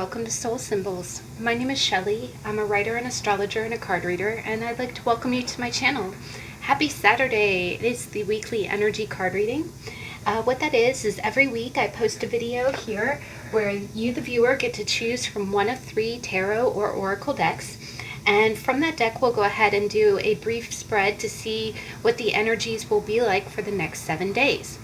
welcome to Soul Symbols. My name is Shelley. I'm a writer, an astrologer, and a card reader, and I'd like to welcome you to my channel. Happy Saturday! It is the weekly energy card reading. What that is every week I post a video here where you, the viewer, get to choose from one of 3 tarot or oracle decks. And from that deck, we'll go ahead and do a brief spread to see what the energies will be like for the next 7 days.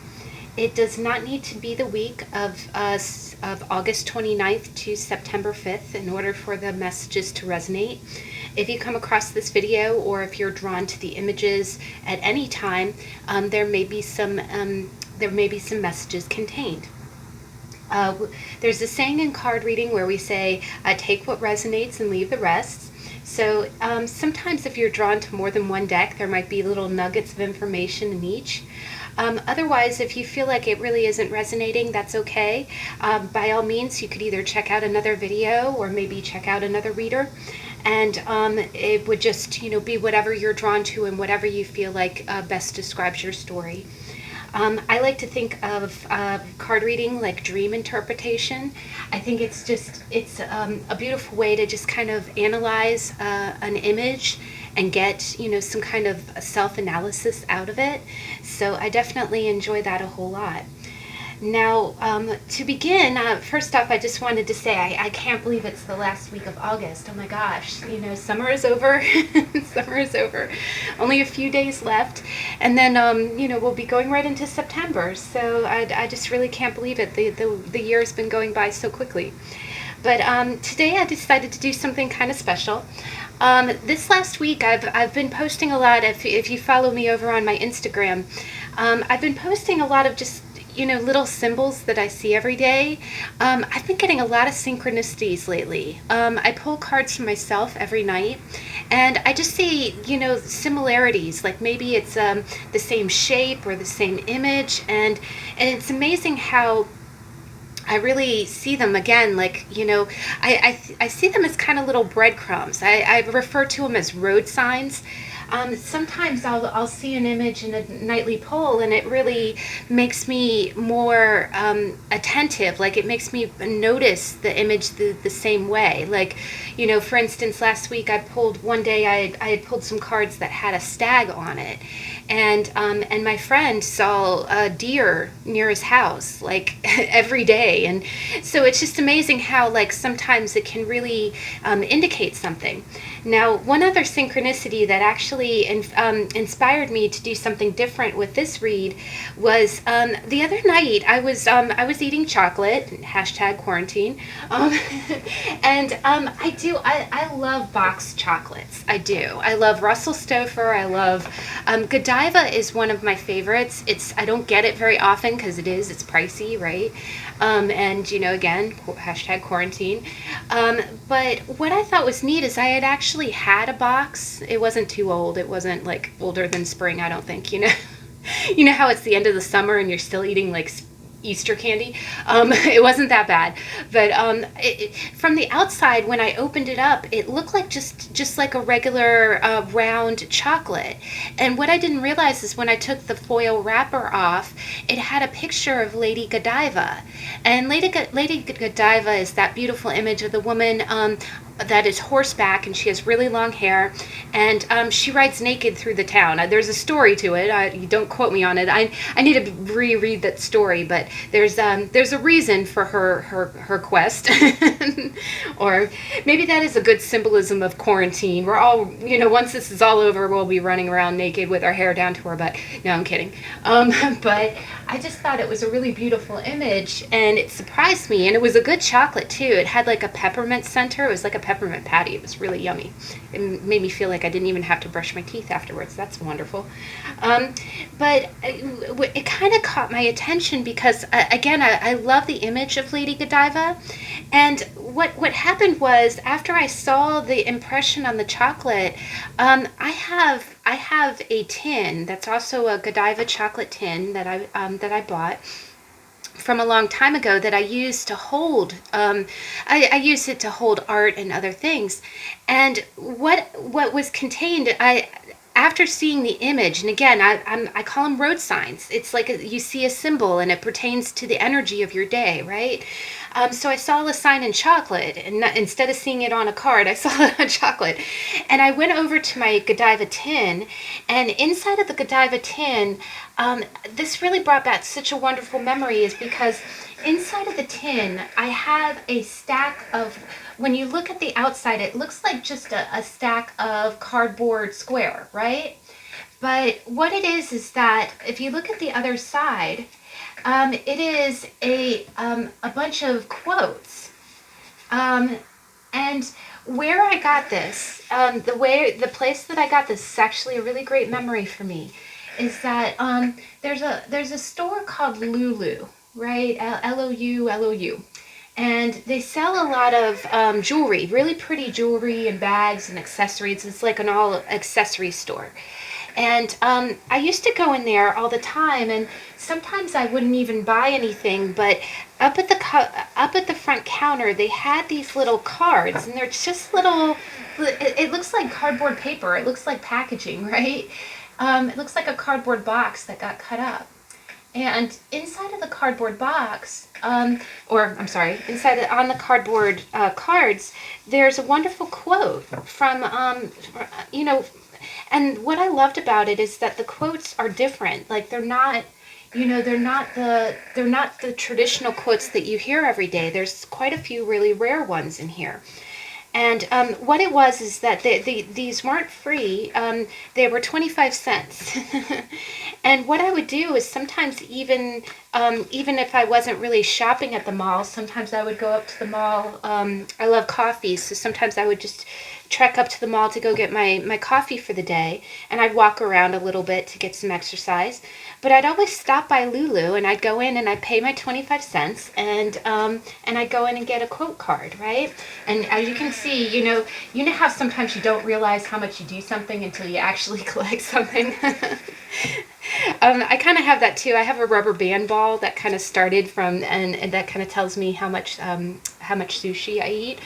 It does not need to be the week of August 29th to September 5th in order for the messages to resonate. If you come across this video or if you're drawn to the images at any time, there may be some messages contained. There's a saying in card reading where we say, take what resonates and leave the rest. So sometimes if you're drawn to more than one deck, there might be little nuggets of information in each. Otherwise, if you feel like it really isn't resonating, that's okay. By all means, you could either check out another video or maybe check out another reader. And it would just, be whatever you're drawn to and whatever you feel like best describes your story. I like to think of card reading like dream interpretation. I think it's a beautiful way to just kind of analyze an image and get, some kind of self-analysis out of it. So I definitely enjoy that a whole lot. Now, to begin, first off, I just wanted to say I can't believe it's the last week of August. Oh my gosh, summer is over. Summer is over. Only a few days left. And then, we'll be going right into September. So I just really can't believe it. The year's been going by so quickly. But today I decided to do something kind of special. This last week I've been posting a lot. If you follow me over on my Instagram, I've been posting a lot of just little symbols that I see every day. I've been getting a lot of synchronicities lately. I pull cards for myself every night, and I just see similarities. Like maybe it's the same shape or the same image, and it's amazing how I really see them again, like, I see them as kind of little breadcrumbs. I refer to them as road signs. Sometimes I'll see an image in a nightly pull and it really makes me more attentive. Like it makes me notice the image the same way. Like, for instance, last week one day I had pulled some cards that had a stag on it. And my friend saw a deer near his house, like every day. And so it's just amazing how, like, sometimes it can really indicate something. Now, one other synchronicity that actually inspired me to do something different with this read was the other night I was eating chocolate, #quarantine, and I love boxed chocolates. I do. I love Russell Stouffer. I love Godiva is one of my favorites. I don't get it very often because it's pricey, right? And again, #quarantine. But what I thought was neat is I had actually had a box. It wasn't too old. It wasn't like older than spring, I don't think, You know how it's the end of the summer and you're still eating like Easter candy? It wasn't that bad, but from the outside, when I opened it up, it looked like just like a regular round chocolate. And what I didn't realize is when I took the foil wrapper off, it had a picture of Lady Godiva. And Lady Godiva is that beautiful image of the woman that is horseback, and she has really long hair, and she rides naked through the town. There's a story to it. You don't quote me on it. I need to reread that story, but there's a reason for her quest, or maybe that is a good symbolism of quarantine. We're all, once this is all over, we'll be running around naked with our hair down to our butt. No, I'm kidding. But I just thought it was a really beautiful image, and it surprised me, and it was a good chocolate too. It had like a peppermint center. It was like a peppermint patty. It was really yummy. It made me feel like I didn't even have to brush my teeth afterwards. That's wonderful. But it kind of caught my attention because, again, I love the image of Lady Godiva. And what happened was, after I saw the impression on the chocolate, I have a tin that's also a Godiva chocolate tin that I bought from a long time ago that I used to hold. I used it to hold art and other things. And what was contained, after seeing the image, and again, I call them road signs. It's like you see a symbol and it pertains to the energy of your day, right? So I saw a sign in chocolate, and instead of seeing it on a card, I saw it on chocolate. And I went over to my Godiva tin, and inside of the Godiva tin, this really brought back such a wonderful memory, is because inside of the tin, I have a stack of, when you look at the outside, it looks like just a stack of cardboard square, right? But what it is that if you look at the other side, it is a bunch of quotes. And where I got this, the place that I got this is actually a really great memory for me, is that there's a store called Lulu, right? Lou. And they sell a lot of jewelry, really pretty jewelry and bags and accessories. It's like an all accessory store. And I used to go in there all the time, and sometimes I wouldn't even buy anything, but up at the front counter, they had these little cards, and they're just little, it looks like cardboard paper. It looks like packaging, right? It looks like a cardboard box that got cut up. And inside of the cardboard box, or I'm sorry, on the cardboard cards, there's a wonderful quote from, and what I loved about it is that the quotes are different. Like they're not the traditional quotes that you hear every day. There's quite a few really rare ones in here. And what it was is that these weren't free. They were 25 cents. And what I would do is sometimes even if I wasn't really shopping at the mall, sometimes I would go up to the mall. I love coffee, so sometimes I would just trek up to the mall to go get my coffee for the day, and I'd walk around a little bit to get some exercise. But I'd always stop by Lulu, and I'd go in and I'd pay my 25 cents, and I'd go in and get a quote card, right? And as you can see, you know how sometimes you don't realize how much you do something until you actually collect something. I kind of have that too. I have a rubber band ball that kind of started from, and that kind of tells me how much sushi I eat,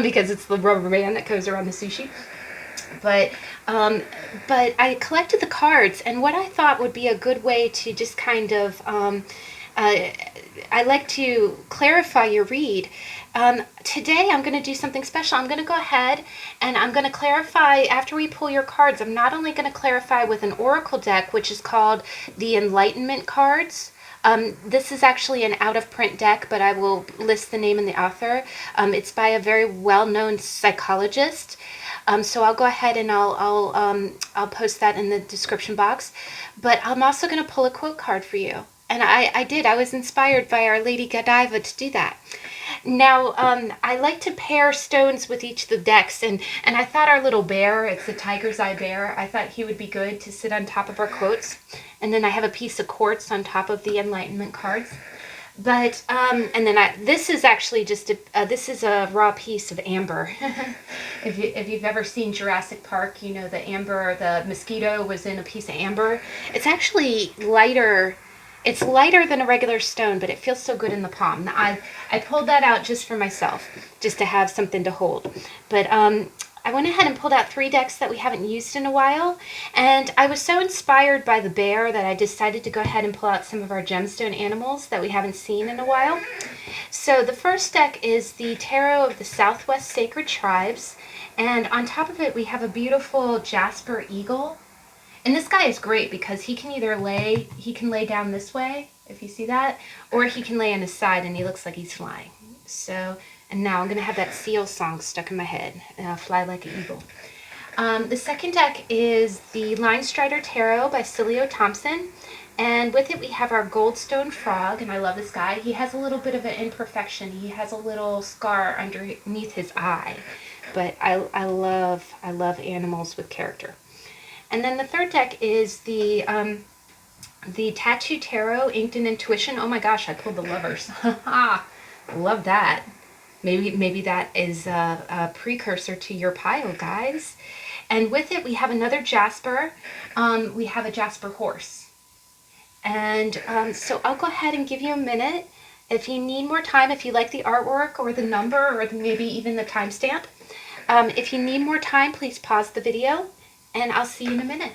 because it's the rubber band that goes around the sushi. But I collected the cards, and what I thought would be a good way to just kind of, I like to clarify your read. Today I'm going to do something special. I'm going to go ahead and I'm going to clarify, after we pull your cards, I'm not only going to clarify with an oracle deck, which is called the Enlightenment cards. This is actually an out-of-print deck, but I will list the name and the author. It's by a very well-known psychologist. So I'll go ahead and I'll post that in the description box. But I'm also going to pull a quote card for you. And I was inspired by Our Lady Godiva to do that. Now, I like to pair stones with each of the decks, and I thought our little bear, it's the tiger's eye bear, I thought he would be good to sit on top of our quotes. And then I have a piece of quartz on top of the Enlightenment cards. But, and then this is actually just this is a raw piece of amber. If you've ever seen Jurassic Park, you know the amber, the mosquito was in a piece of amber. It's actually lighter. It's lighter than a regular stone, but it feels so good in the palm. I pulled that out just for myself, just to have something to hold. But I went ahead and pulled out 3 decks that we haven't used in a while, and I was so inspired by the bear that I decided to go ahead and pull out some of our gemstone animals that we haven't seen in a while. So the first deck is the Tarot of the Southwest Sacred Tribes, and on top of it we have a beautiful Jasper Eagle. And this guy is great because he can lay down this way, if you see that, or he can lay on his side and he looks like he's flying. So, and now I'm going to have that seal song stuck in my head, Fly Like an Eagle. The second deck is the Linestrider Tarot by Siolo Thompson. And with it we have our Goldstone Frog, and I love this guy. He has a little bit of an imperfection. He has a little scar underneath his eye. But I love animals with character. And then the third deck is the Tattoo Tarot, Inked in Intuition. Oh my gosh, I pulled the Lovers. Love that. Maybe that is a precursor to your pile, guys. And with it, we have another Jasper. We have a Jasper horse. And so I'll go ahead and give you a minute. If you need more time, if you like the artwork or the number or maybe even the timestamp, if you need more time, please pause the video and I'll see you in a minute.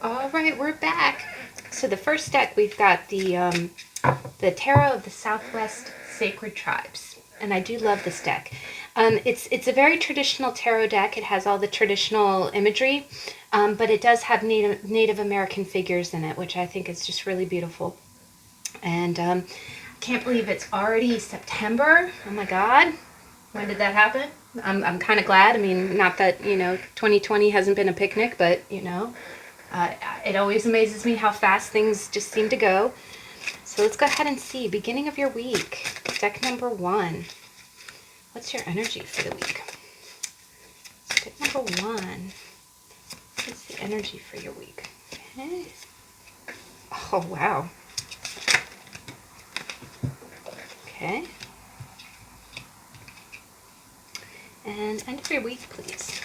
All right, we're back. So the first deck, we've got the Tarot of the Southwest Sacred Tribes, and I do love this deck. It's a very traditional tarot deck. It has all the traditional imagery, but it does have Native American figures in it, which I think is just really beautiful. And I can't believe it's already September. Oh my God, when did that happen? I'm kind of glad. I mean, not that 2020 hasn't been a picnic, but it always amazes me how fast things just seem to go. So let's go ahead and see. Beginning of your week. Deck number 1. What's your energy for the week? Deck number 1. What's the energy for your week? Okay. Oh, wow. Okay. And end of your week, please.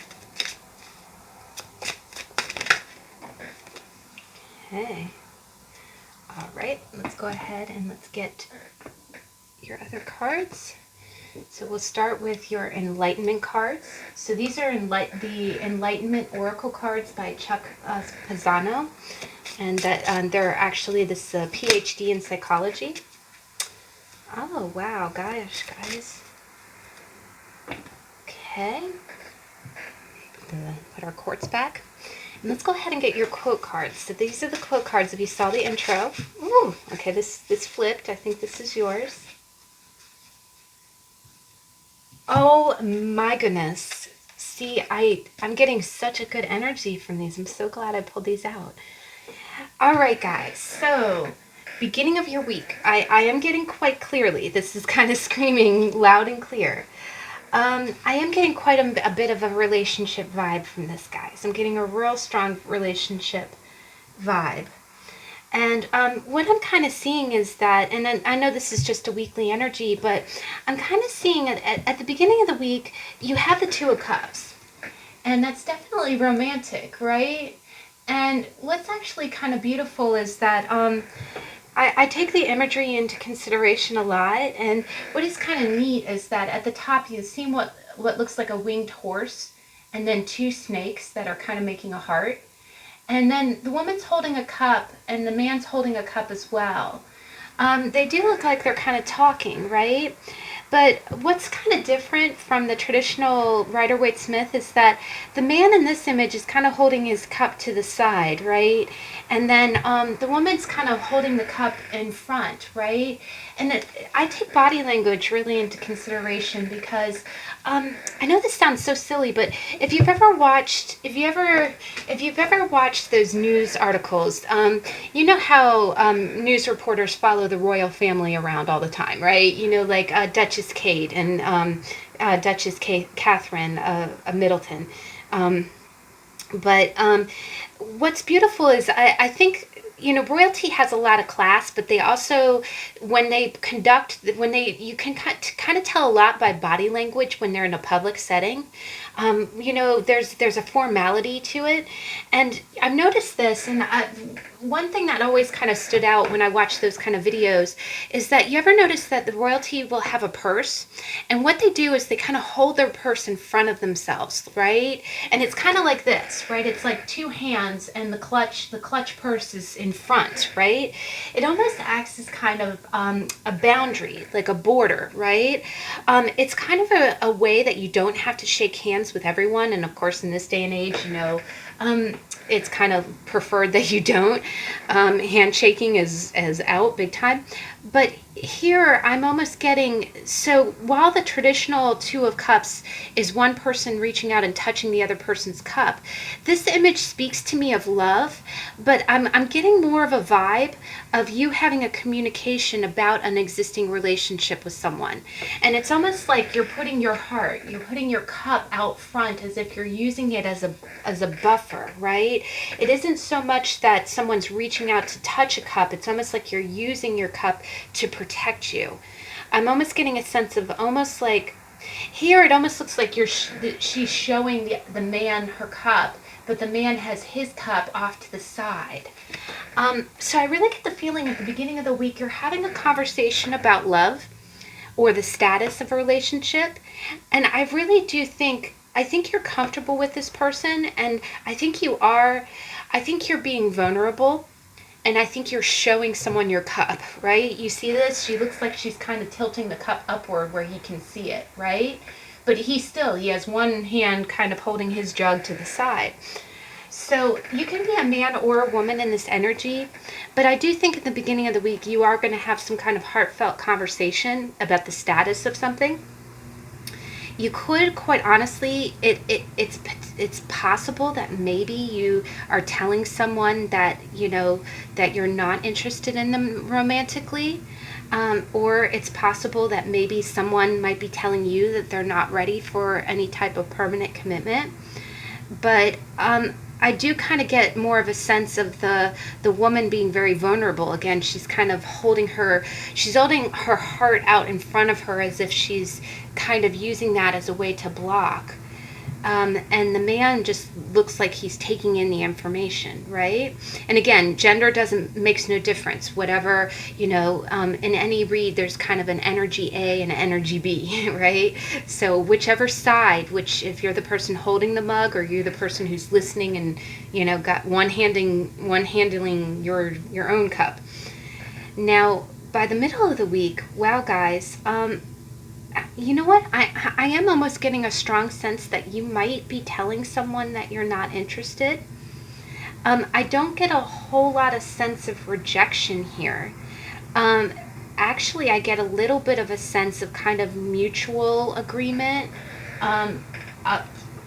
Okay. All right, let's go ahead and let's get your other cards. So we'll start with your Enlightenment cards. So these are the Enlightenment Oracle cards by Spezzano, and that they're actually this PhD in psychology. Oh wow, gosh, guys. Okay. Put our quartz back. And let's go ahead and get your quote cards. So these are the quote cards. If you saw the intro. Ooh, okay, this flipped. I think this is yours. Oh my goodness. See, I'm getting such a good energy from these. I'm so glad I pulled these out. All right, guys. So, beginning of your week. I am getting quite clearly. This is kind of screaming loud and clear. I am getting quite a bit of a relationship vibe from this, guys. I'm getting a real strong relationship vibe. And what I'm kind of seeing is that, and I know this is just a weekly energy, but I'm kind of seeing at the beginning of the week, you have the Two of Cups. And that's definitely romantic, right? And what's actually kind of beautiful is that I take the imagery into consideration a lot, and what is kind of neat is that at the top you see what looks like a winged horse, and then two snakes that are kind of making a heart. And then the woman's holding a cup, and the man's holding a cup as well. They do look like they're kind of talking, right? But what's kind of different from the traditional Rider-Waite-Smith is that the man in this image is kind of holding his cup to the side, right? And then the woman's kind of holding the cup in front, right? And I take body language really into consideration because I know this sounds so silly, but if you've ever watched those news articles, you know how news reporters follow the royal family around all the time, right? You know, like Duchess Kate and Duchess Catherine of Middleton. But what's beautiful is I think, royalty has a lot of class, but they also, you can kind of tell a lot by body language when they're in a public setting. There's a formality to it. And I've noticed this, and one thing that always kind of stood out when I watched those kind of videos is that you ever notice that the royalty will have a purse, and what they do is they kind of hold their purse in front of themselves, right? And it's kind of like this, right? It's like two hands, and the clutch purse is in front, right? It almost acts as kind of a boundary, like a border, right? It's kind of a way that you don't have to shake hands with everyone, and of course in this day and age, it's kind of preferred that you don't. Handshaking is out big time. But here I'm almost getting, so while the traditional Two of Cups is one person reaching out and touching the other person's cup, this image speaks to me of love, but I'm getting more of a vibe of you having a communication about an existing relationship with someone. And it's almost like you're putting your cup out front as if you're using it as a buffer, right? It isn't so much that someone's reaching out to touch a cup, it's almost like you're using your cup to protect you. I'm almost getting a sense of almost like, here it almost looks like she's showing the man her cup, but the man has his cup off to the side. So I really get the feeling at the beginning of the week you're having a conversation about love or the status of a relationship. And I really do think, I think you're comfortable with this person, and I think you are, I think you're being vulnerable, and I think you're showing someone your cup, right? You see this? She looks like she's kind of tilting the cup upward where he can see it, right? But he has one hand kind of holding his jug to the side. So you can be a man or a woman in this energy, but I do think at the beginning of the week you are going to have some kind of heartfelt conversation about the status of something. You could, quite honestly, it's possible that maybe you are telling someone that, you know, that you're not interested in them romantically, or it's possible that maybe someone might be telling you that they're not ready for any type of permanent commitment. But I do kind of get more of a sense of the woman being very vulnerable. Again, she's kind of holding her heart out in front of her as if she's kind of using that as a way to block. And the man just looks like he's taking in the information, right? And again, gender makes no difference. Whatever, you know, in any read, there's kind of an energy A and an energy B, right? So whichever side, if you're the person holding the mug or you're the person who's listening and, you know, got one handling your own cup. Now, by the middle of the week, wow, guys, you know what? I am almost getting a strong sense that you might be telling someone that you're not interested. I don't get a whole lot of sense of rejection here. Actually, I get a little bit of a sense of kind of mutual agreement.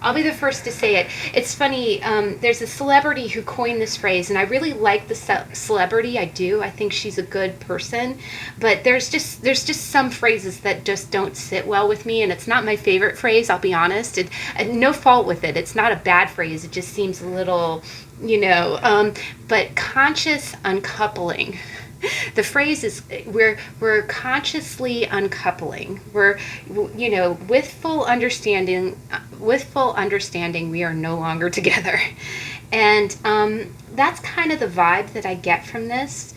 I'll be the first to say it. It's funny, there's a celebrity who coined this phrase, and I really like the celebrity. I do. I think she's a good person. But there's just some phrases that just don't sit well with me, and it's not my favorite phrase, I'll be honest. No fault with it. It's not a bad phrase. It just seems a little, you know, but conscious uncoupling. The phrase is we're consciously uncoupling. We're, you know, with full understanding we are no longer together. And that's kind of the vibe that I get from this.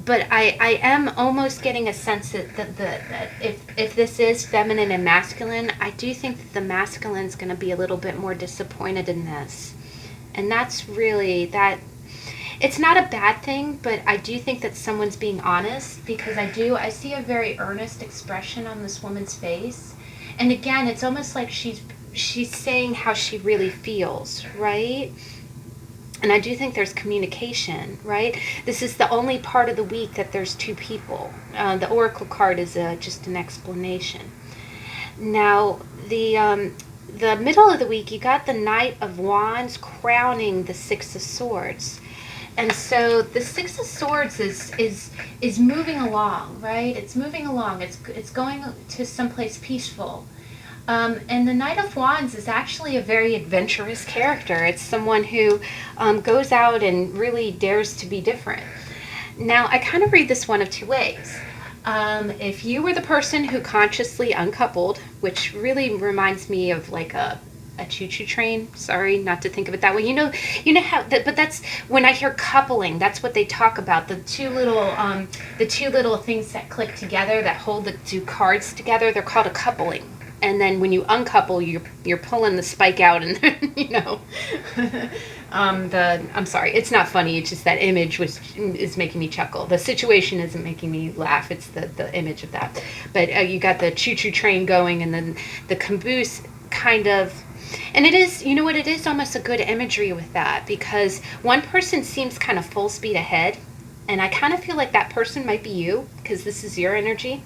But I am almost getting a sense that if this is feminine and masculine, I do think that the masculine's going to be a little bit more disappointed in this. And that's really that. It's not a bad thing, but I do think that someone's being honest, because I see a very earnest expression on this woman's face. And again, it's almost like she's saying how she really feels, right? And I do think there's communication, right? This is the only part of the week that there's two people. The Oracle card is just an explanation. Now, the middle of the week, you got the Knight of Wands crowning the Six of Swords. And so the Six of Swords is moving along, right? It's moving along. It's going to someplace peaceful. And the Knight of Wands is actually a very adventurous character. It's someone who goes out and really dares to be different. Now, I kind of read this one of two ways. If you were the person who consciously uncoupled, which really reminds me of like a choo-choo train. Sorry, not to think of it that way. You know how. But that's when I hear coupling. That's what they talk about. The two little things that click together that hold the two cards together. They're called a coupling. And then when you uncouple, you're pulling the spike out, and you know. I'm sorry. It's not funny. It's just that image is making me chuckle. The situation isn't making me laugh. It's the image of that. But you got the choo-choo train going, and then the caboose kind of. And it is, you know what, it is almost a good imagery with that, because one person seems kind of full speed ahead, and I kind of feel like that person might be you, because this is your energy.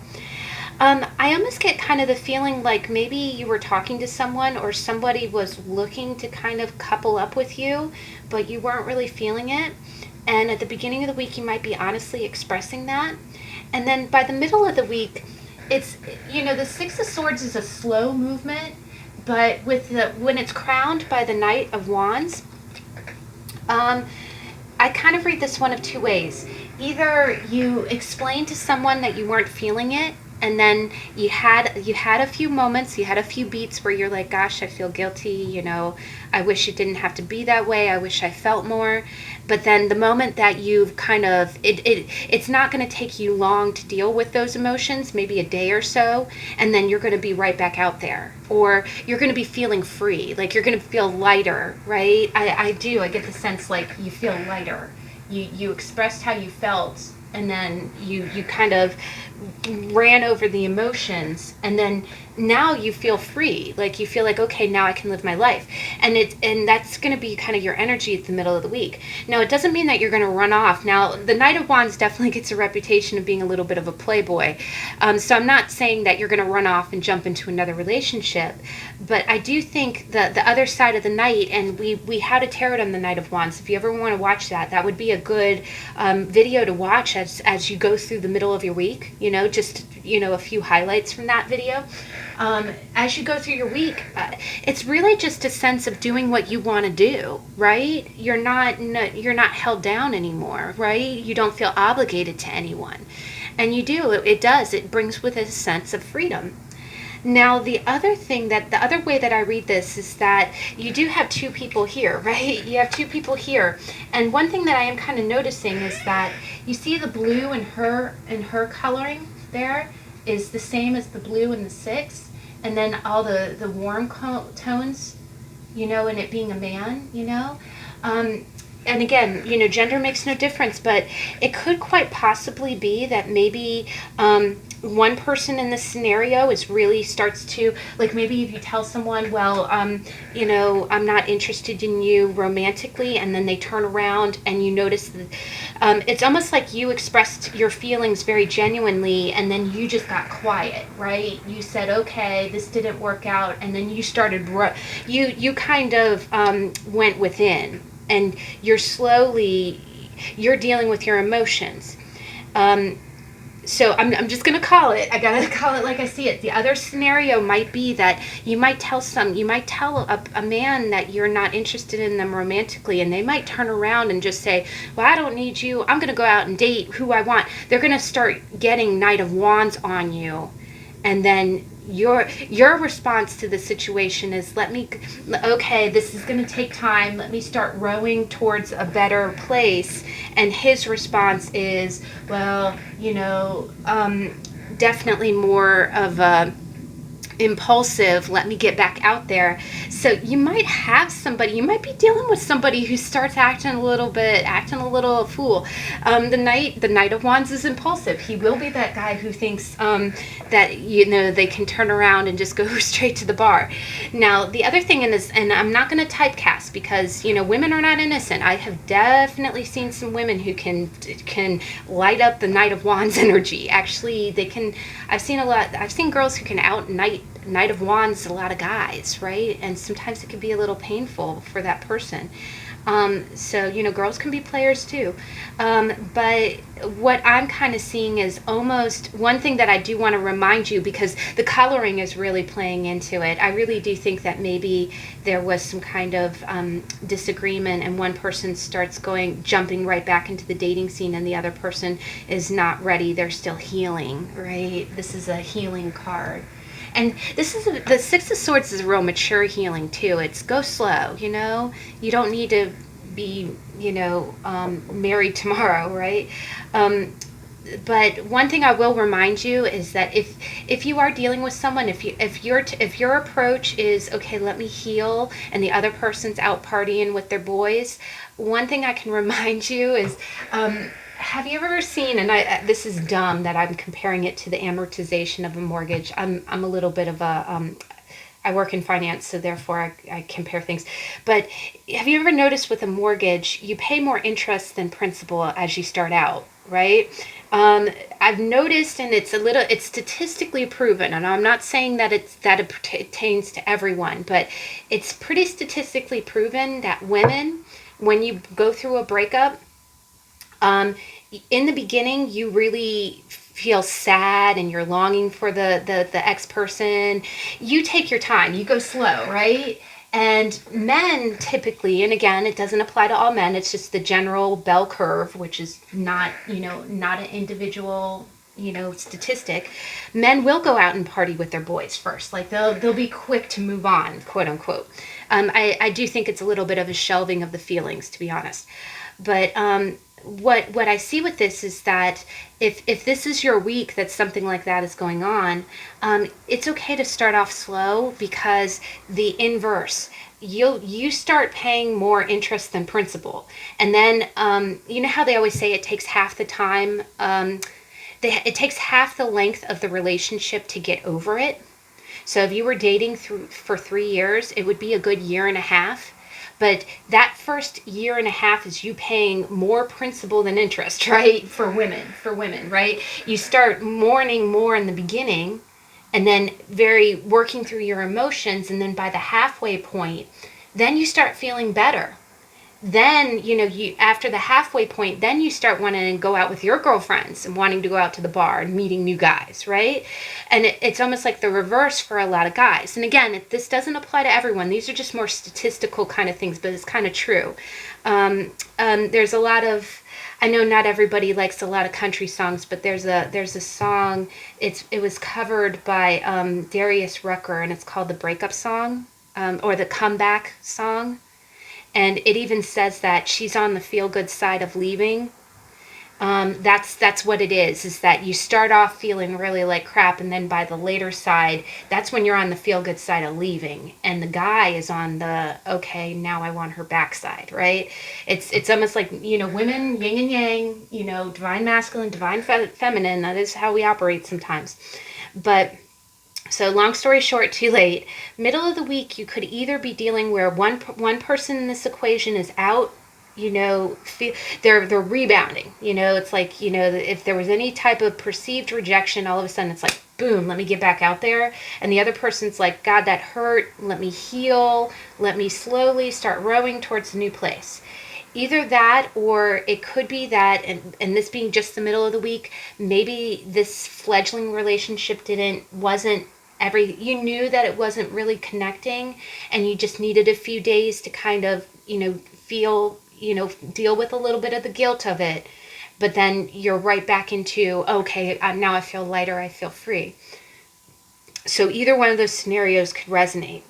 I almost get kind of the feeling like maybe you were talking to someone, or somebody was looking to kind of couple up with you, but you weren't really feeling it. And at the beginning of the week, you might be honestly expressing that. And then by the middle of the week, it's, you know, the Six of Swords is a slow movement. But when it's crowned by the Knight of Wands, I kind of read this one of two ways. Either you explain to someone that you weren't feeling it, and then you had a few moments, you had a few beats where you're like, gosh, I feel guilty, I wish it didn't have to be that way, I wish I felt more. But then the moment that you've kind of it's not going to take you long to deal with those emotions, maybe a day or so, and then you're going to be right back out there, or you're going to be feeling free, like you're going to feel lighter, right? I get the sense like you feel lighter. You expressed how you felt, and then you kind of ran over the emotions, and then now you feel free, like you feel like, okay, now I can live my life. And that's going to be kind of your energy at the middle of the week. Now, it doesn't mean that you're going to run off. Now, the Knight of Wands definitely gets a reputation of being a little bit of a playboy, so I'm not saying that you're going to run off and jump into another relationship, but I do think that the other side of the Knight, and we had a tarot on the Knight of Wands. If you ever want to watch that would be a good video to watch as you go through the middle of your week, just a few highlights from that video. As you go through your week, it's really just a sense of doing what you want to do, right? You're not held down anymore, right? You don't feel obligated to anyone. And you do, it brings with it a sense of freedom. Now, the other way that I read this is that you do have two people here, right? You have two people here. And one thing that I am kind of noticing is that you see the blue in her coloring there is the same as the blue in the 6, and then all the warm tones, and it being a man, and again, gender makes no difference, but it could quite possibly be that maybe one person in this scenario starts to, like, maybe if you tell someone, well, I'm not interested in you romantically, and then they turn around and you notice that it's almost like you expressed your feelings very genuinely, and then you just got quiet, right? You said, okay, this didn't work out, and then you started, you kind of went within, and you're dealing with your emotions. So I'm just going to call it. I got to call it like I see it. The other scenario might be that you might tell a man that you're not interested in them romantically, and they might turn around and just say, well, I don't need you. I'm going to go out and date who I want. They're going to start getting Knight of Wands on you. And then your response to the situation is, okay, this is going to take time. Let me start rowing towards a better place. And his response is, well, definitely more of a impulsive, let me get back out there. So you might be dealing with somebody who starts acting a little fool. The Knight of Wands is impulsive. He will be that guy who thinks that they can turn around and just go straight to the bar. Now, the other thing in this, and I'm not going to typecast, because women are not innocent. I have definitely seen some women who can light up the Knight of Wands energy. Actually, they can. I've seen girls who can out Knight of Wands a lot of guys, right? And sometimes it can be a little painful for that person. So girls can be players too. But what I'm kind of seeing is almost one thing that I do want to remind you, because the coloring is really playing into it. I really do think that maybe there was some kind of disagreement, and one person starts jumping right back into the dating scene, and the other person is not ready. They're still healing, right? This is a healing card. And the Six of Swords is a real mature healing too. It's go slow, You don't need to be, married tomorrow, right? But one thing I will remind you is that if you are dealing with someone, if your approach is, okay, let me heal, and the other person's out partying with their boys, one thing I can remind you is, have you ever seen, and this is dumb that I'm comparing it to the amortization of a mortgage. I'm a little bit of a, I work in finance, so therefore I compare things. But have you ever noticed with a mortgage, you pay more interest than principal as you start out, right? I've noticed, and it's statistically proven, and I'm not saying that it pertains to everyone, but it's pretty statistically proven that women, when you go through a breakup, in the beginning, you really feel sad and you're longing for the ex-person. You take your time. You go slow, right? And men typically, and again, it doesn't apply to all men, it's just the general bell curve, which is not an individual, statistic, men will go out and party with their boys first. Like they'll be quick to move on, quote unquote. I do think it's a little bit of a shelving of the feelings, to be honest. But what I see with this is that if this is your week that something like that is going on, it's okay to start off slow, because the inverse, you start paying more interest than principal. And then you know how they always say it takes half the time, it takes half the length of the relationship to get over it. So if you were dating for 3 years, it would be a good year and a half. But that first year and a half is you paying more principal than interest, right? For women, right? You start mourning more in the beginning, and then very working through your emotions. And then by the halfway point, then you start feeling better. Then, you after the halfway point, then you start wanting to go out with your girlfriends and wanting to go out to the bar and meeting new guys, right? And it's almost like the reverse for a lot of guys. And again, this doesn't apply to everyone. These are just more statistical kind of things, but it's kind of true. There's a lot of, I know not everybody likes a lot of country songs, but there's a song, it was covered by Darius Rucker, and it's called the Breakup Song, or the Comeback Song. And it even says that she's on the feel-good side of leaving. That's what it is that you start off feeling really like crap, and then by the later side, that's when you're on the feel-good side of leaving. And the guy is on the, okay, now I want her backside, right? It's almost like, women, yin and yang, divine masculine, divine feminine. That is how we operate sometimes. But so long story short, too late. Middle of the week, you could either be dealing where one person in this equation is out, they're rebounding. It's like, if there was any type of perceived rejection, all of a sudden it's like, boom, let me get back out there. And the other person's like, God, that hurt. Let me heal. Let me slowly start rowing towards a new place. Either that, or it could be that, and this being just the middle of the week, maybe this fledgling relationship wasn't you knew that it wasn't really connecting, and you just needed a few days to kind of, feel, deal with a little bit of the guilt of it. But then you're right back into, okay, now I feel lighter, I feel free. So either one of those scenarios could resonate.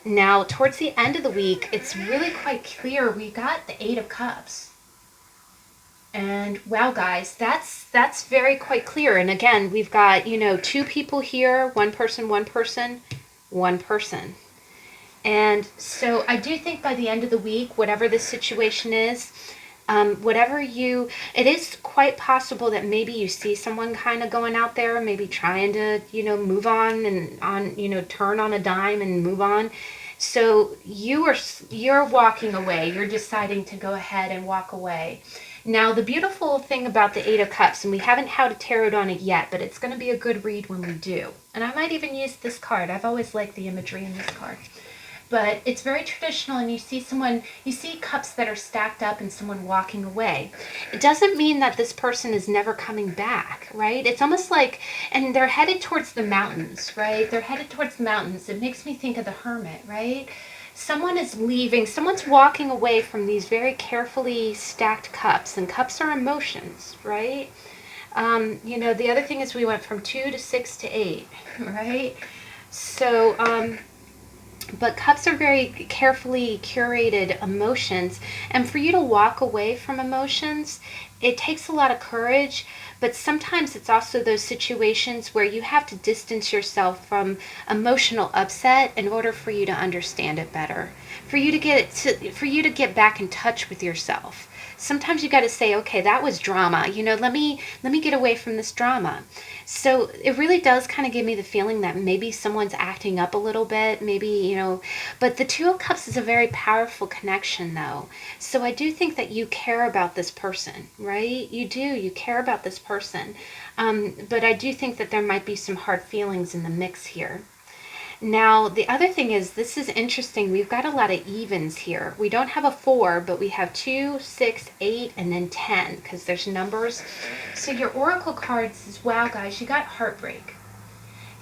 Now, towards the end of the week, it's really quite clear. We got the 8 of Cups. And wow, guys, that's very quite clear. And again, we've got, 2 people here, one person. And so I do think by the end of the week, whatever the situation is, it is quite possible that maybe you see someone kind of going out there, maybe trying to, move on and turn on a dime and move on. So you're walking away. You're deciding to go ahead and walk away. Now, the beautiful thing about the 8 of Cups, and we haven't had a tarot on it yet, but it's going to be a good read when we do. And I might even use this card. I've always liked the imagery in this card. But it's very traditional, and you see cups that are stacked up and someone walking away. It doesn't mean that this person is never coming back, right? It's almost like, and they're headed towards the mountains, right? They're headed towards the mountains. It makes me think of the Hermit, right? Someone is leaving, someone's walking away from these very carefully stacked cups, and cups are emotions, right? The other thing is we went from 2 to 6 to 8, right? So, but cups are very carefully curated emotions, and for you to walk away from emotions, it takes a lot of courage, but sometimes it's also those situations where you have to distance yourself from emotional upset in order for you to understand it better, for you to get back in touch with yourself. Sometimes you got to say, okay, that was drama. Let me get away from this drama. So it really does kind of give me the feeling that maybe someone's acting up a little bit, maybe, but the 2 of Cups is a very powerful connection, though. So I do think that you care about this person, right? You care about this person. But I do think that there might be some hard feelings in the mix here. Now, the other thing is, this is interesting. We've got a lot of evens here. We don't have a 4, but we have 2, 6, 8, and then 10, because there's numbers. So your oracle cards is, wow, guys, you got heartbreak.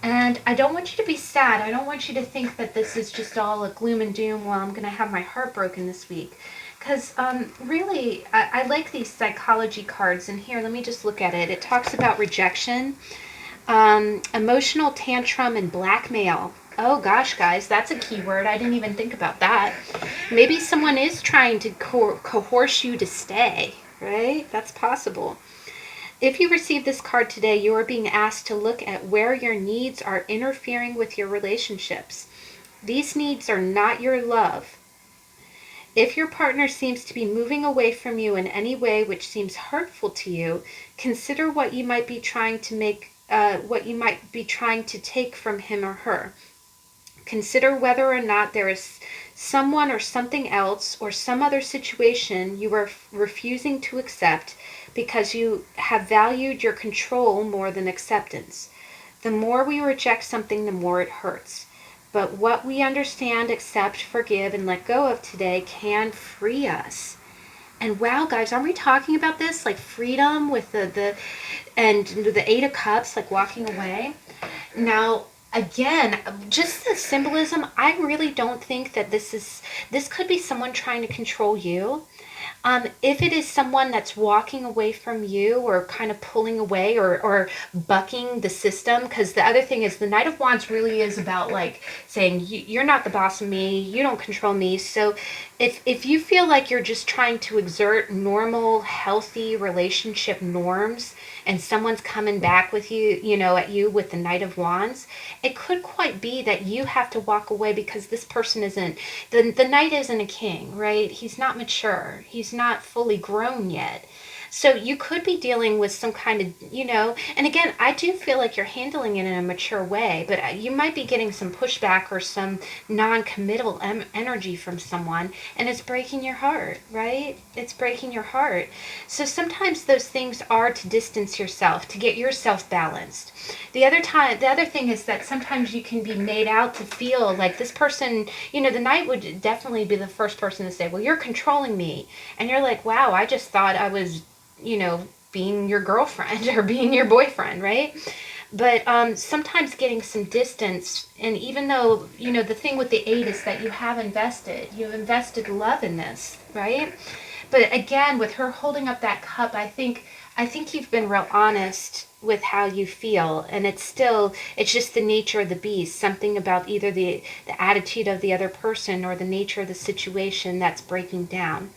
And I don't want you to be sad. I don't want you to think that this is just all a gloom and doom, well, I'm going to have my heart broken this week. Because really, I like these psychology cards. And here, let me just look at it. It talks about rejection, emotional tantrum, and blackmail. Oh gosh, guys, that's a key word. I didn't even think about that. Maybe someone is trying to coerce you to stay, right? That's possible. If you receive this card today, you are being asked to look at where your needs are interfering with your relationships. These needs are not your love. If your partner seems to be moving away from you in any way which seems hurtful to you, consider what you might be trying to take from him or her. Consider whether or not there is someone or something else or some other situation you are refusing to accept because you have valued your control more than acceptance. The more we reject something, the more it hurts. But what we understand, accept, forgive, and let go of today can free us. And wow, guys, aren't we talking about this? Like freedom with the Eight of Cups, like walking away. Now, again, just the symbolism, I really don't think that this could be someone trying to control you. If it is someone that's walking away from you or kind of pulling away or bucking the system, because the other thing is the Knight of Wands really is about like saying, you're not the boss of me, you don't control me. So if you feel like you're just trying to exert normal, healthy relationship norms and someone's coming back with you, at you with the Knight of Wands, it could quite be that you have to walk away because this person isn't, the Knight isn't a king, right? He's not mature. He's not fully grown yet. So you could be dealing with some kind of, and again, I do feel like you're handling it in a mature way, but you might be getting some pushback or some non-committal energy from someone, and it's breaking your heart, right? It's breaking your heart. So sometimes those things are to distance yourself, to get yourself balanced. The other thing is that sometimes you can be made out to feel like this person, the Knight would definitely be the first person to say, well, you're controlling me. And you're like, wow, I just thought I was, being your girlfriend or being your boyfriend, right? But sometimes getting some distance, and even though, the thing with the 8 is that you've invested love in this, right? But again, with her holding up that cup, I think you've been real honest with how you feel, and it's just the nature of the beast, something about either the attitude of the other person or the nature of the situation that's breaking down.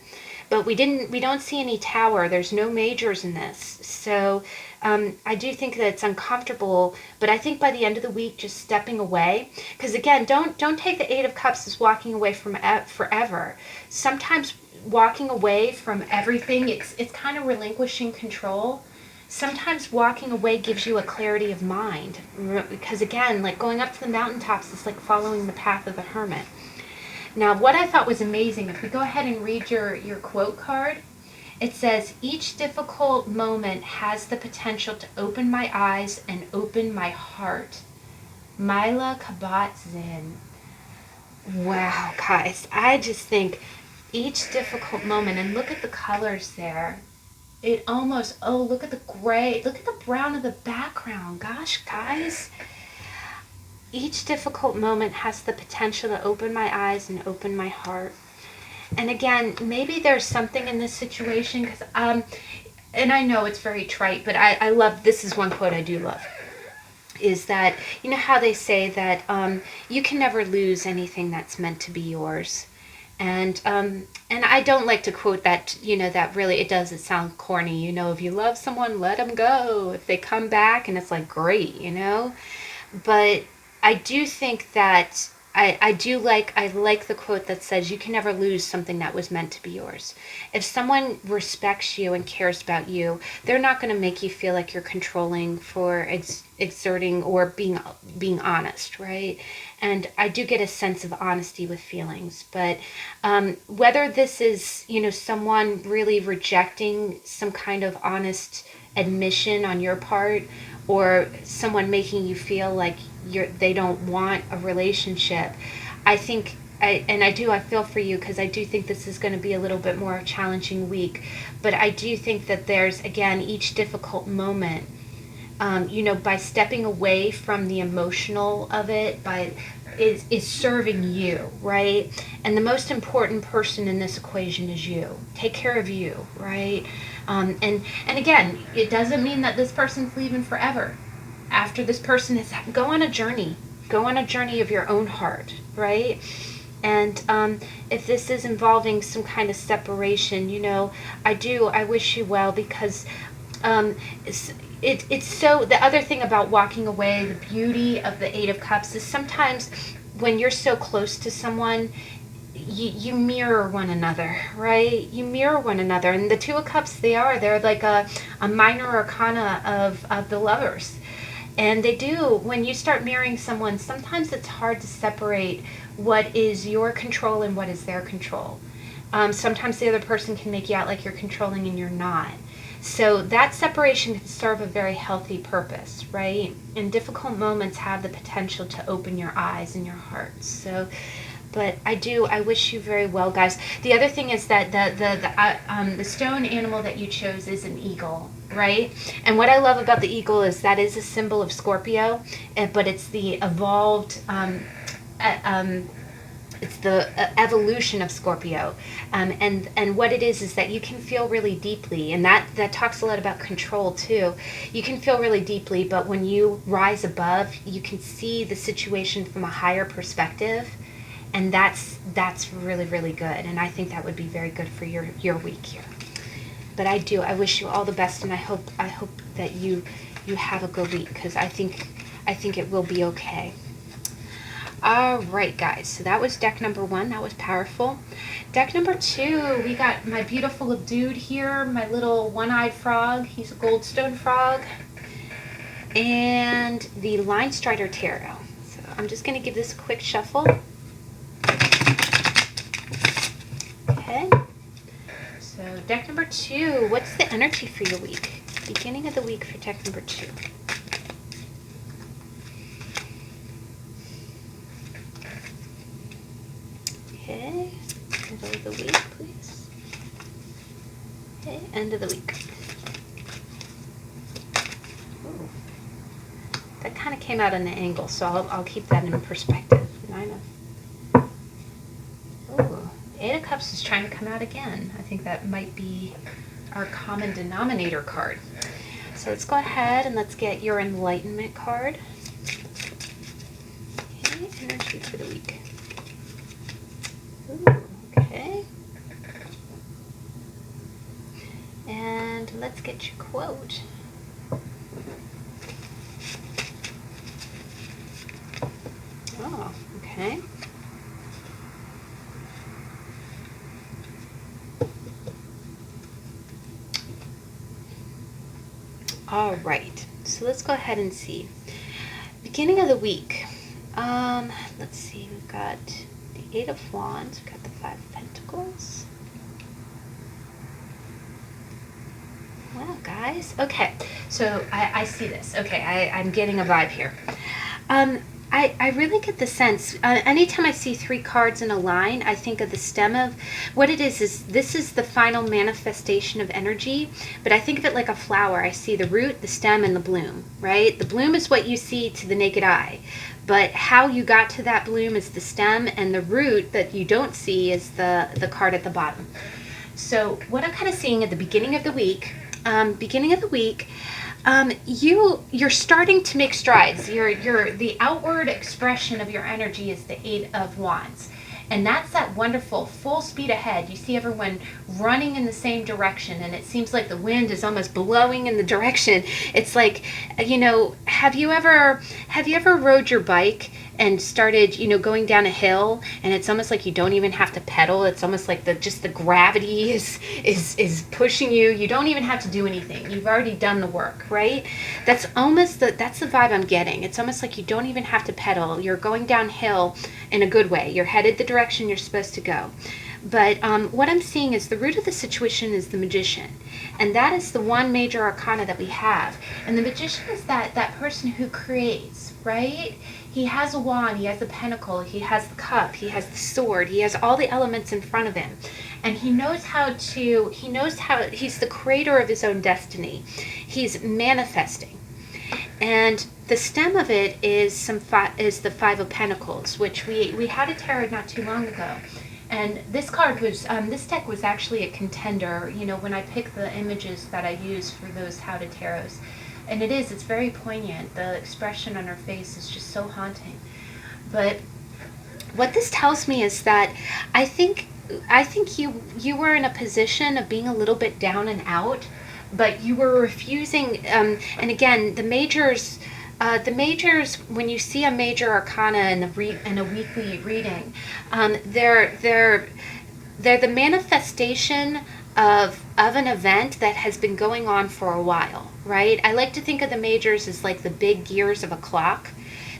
But we don't see any tower. There's no majors in this. So I do think that it's uncomfortable, but I think by the end of the week, just stepping away, because again, don't take the 8 of Cups as walking away from forever. Sometimes walking away from everything, it's kind of relinquishing control. Sometimes walking away gives you a clarity of mind, because again, like going up to the mountaintops is like following the path of the hermit. Now, what I thought was amazing, if we go ahead and read your quote card, it says, each difficult moment has the potential to open my eyes and open my heart. Mila Kabat Zin. Wow, guys, I just think each difficult moment, and look at the colors there. It almost, look at the gray, look at the brown of the background. Gosh, guys. Each difficult moment has the potential to open my eyes and open my heart. And again, maybe there's something in this situation, because, and I know it's very trite, but I love, this is one quote I do love, is that, how they say that you can never lose anything that's meant to be yours. And I don't like to quote that, that really, it sound corny, if you love someone, let them go. If they come back, and it's like, great, But I do think that I like the quote that says you can never lose something that was meant to be yours. If someone respects you and cares about you, they're not going to make you feel like you're controlling for exerting or being honest, right? And I do get a sense of honesty with feelings. But whether this is, someone really rejecting some kind of honest admission on your part, or someone making you feel like they don't want a relationship, I think, I feel for you, because I do think this is going to be a little bit more challenging week. But I do think that there's, again, each difficult moment you know, by stepping away from the emotional of it, is serving you, right? And the most important person in this equation is you. Take care of you, right? And again, it doesn't mean that this person's leaving forever. After this person is, go on a journey. Go on a journey of your own heart, right? And if this is involving some kind of separation, you know, I wish you well, because it's so, the other thing about walking away, the beauty of the Eight of Cups is sometimes when you're so close to someone, you mirror one another, right? You mirror one another. And the Two of Cups, they're like a minor arcana of the lovers. And they do, when you start mirroring someone, sometimes it's hard to separate what is your control and what is their control. Sometimes the other person can make you out like you're controlling and you're not. So that separation can serve a very healthy purpose, right? And difficult moments have the potential to open your eyes and your heart. So, but I wish you very well, guys. The other thing is that the stone animal that you chose is an eagle, right? And what I love about the eagle is that is a symbol of Scorpio, but it's the evolved, it's the evolution of Scorpio, and what it is that you can feel really deeply, and that talks a lot about control too. You can feel really deeply, but when you rise above, you can see the situation from a higher perspective, and that's really, really good. And I think that would be very good for your week here. But I wish you all the best, and I hope that you have a good week, because I think it will be okay. All right, guys, so that was deck number 1. That was powerful. Deck number 2, we got my beautiful dude here, my little one-eyed frog. He's a goldstone frog. And the Linestrider Tarot. So I'm just going to give this a quick shuffle. Okay. So deck number 2, what's the energy for your week? Beginning of the week for deck number 2. Okay, middle of the week, please. Okay, end of the week. Ooh. That kind of came out in an angle, so I'll keep that in perspective. 9 of... Ooh, 8 of Cups is trying to come out again. I think that might be our common denominator card. So let's go ahead and let's get your Enlightenment card. Okay, energy for the week. Ooh, okay. And let's get your quote. Oh, okay. All right. So let's go ahead and see. Beginning of the week. Let's see. We've got the 8 of Wands, we've got the 5 of Pentacles. Wow, guys. Okay, so I see this. Okay, I'm getting a vibe here. I really get the sense, anytime I see 3 cards in a line, I think of the stem of, what it is this is the final manifestation of energy, but I think of it like a flower. I see the root, the stem, and the bloom, right? The bloom is what you see to the naked eye, but how you got to that bloom is the stem, and the root that you don't see is the card at the bottom. So what I'm kind of seeing at the beginning of the week, you're starting to make strides. The outward expression of your energy is the 8 of Wands. And that's that wonderful full speed ahead. You see everyone running in the same direction, and it seems like the wind is almost blowing in the direction. It's like, you know, have you ever rode your bike and started, you know, going down a hill, and it's almost like you don't even have to pedal. It's almost like the gravity is pushing you. You don't even have to do anything. You've already done the work, right? That's the vibe I'm getting. It's almost like you don't even have to pedal. You're going downhill in a good way. You're headed the direction you're supposed to go. But what I'm seeing is the root of the situation is the Magician. And that is the one major arcana that we have. And the Magician is that person who creates, right? He has a wand, he has a pentacle, he has the cup, he has the sword, he has all the elements in front of him. And he's the creator of his own destiny. He's manifesting. And the stem of it is the Five of Pentacles, which we had a tarot not too long ago. And this card was, this deck was actually a contender, you know, when I pick the images that I use for those How to Tarots. And it's very poignant. The expression on her face is just so haunting. But what this tells me is that I think you were in a position of being a little bit down and out, but you were refusing. And again, the majors, when you see a major arcana in a weekly reading, they're the manifestation of an event that has been going on for a while, right? I like to think of the majors as like the big gears of a clock.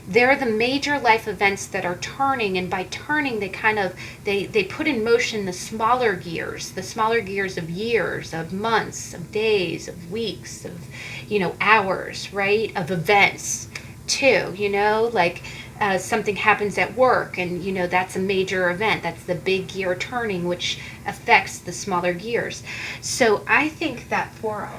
They're the major life events that are turning, and by turning, they put in motion the smaller gears of years, of months, of days, of weeks, of, you know, hours, right? Of events too, you know, like something happens at work, and you know that's a major event. That's the big gear turning, which affects the smaller gears. So I think that for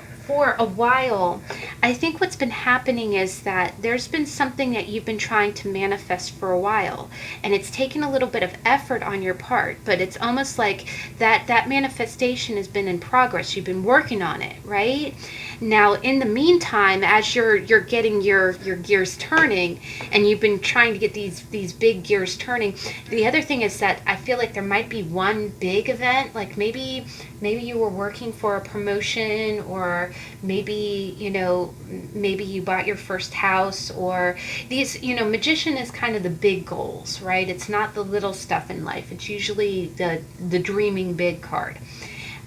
a while, I think what's been happening is that there's been something that you've been trying to manifest for a while, and it's taken a little bit of effort on your part, but it's almost like that manifestation has been in progress. You've been working on it, right? Now, in the meantime, as you're getting your gears turning, and you've been trying to get these big gears turning, the other thing is that I feel like there might be one big event, like maybe you were working for a promotion, or maybe, you know, maybe you bought your first house, or these, you know, magician is kind of the big goals, right? It's not the little stuff in life. It's usually the dreaming big card.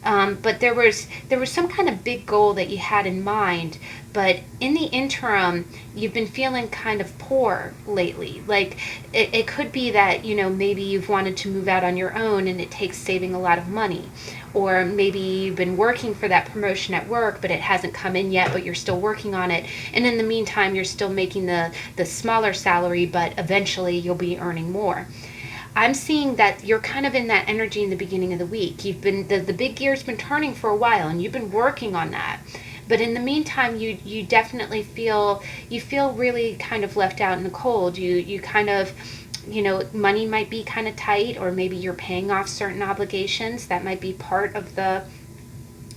But there was some kind of big goal that you had in mind, but in the interim, you've been feeling kind of poor lately. Like it could be that, you know, maybe you've wanted to move out on your own, and it takes saving a lot of money. Or maybe you've been working for that promotion at work, but it hasn't come in yet, but you're still working on it. And in the meantime, you're still making the smaller salary, but eventually you'll be earning more. I'm seeing that you're kind of in that energy in the beginning of the week. You've been, the big gear's been turning for a while, and you've been working on that. But in the meantime, you definitely feel really kind of left out in the cold. You kind of, you know, money might be kind of tight, or maybe you're paying off certain obligations. That might be part of the,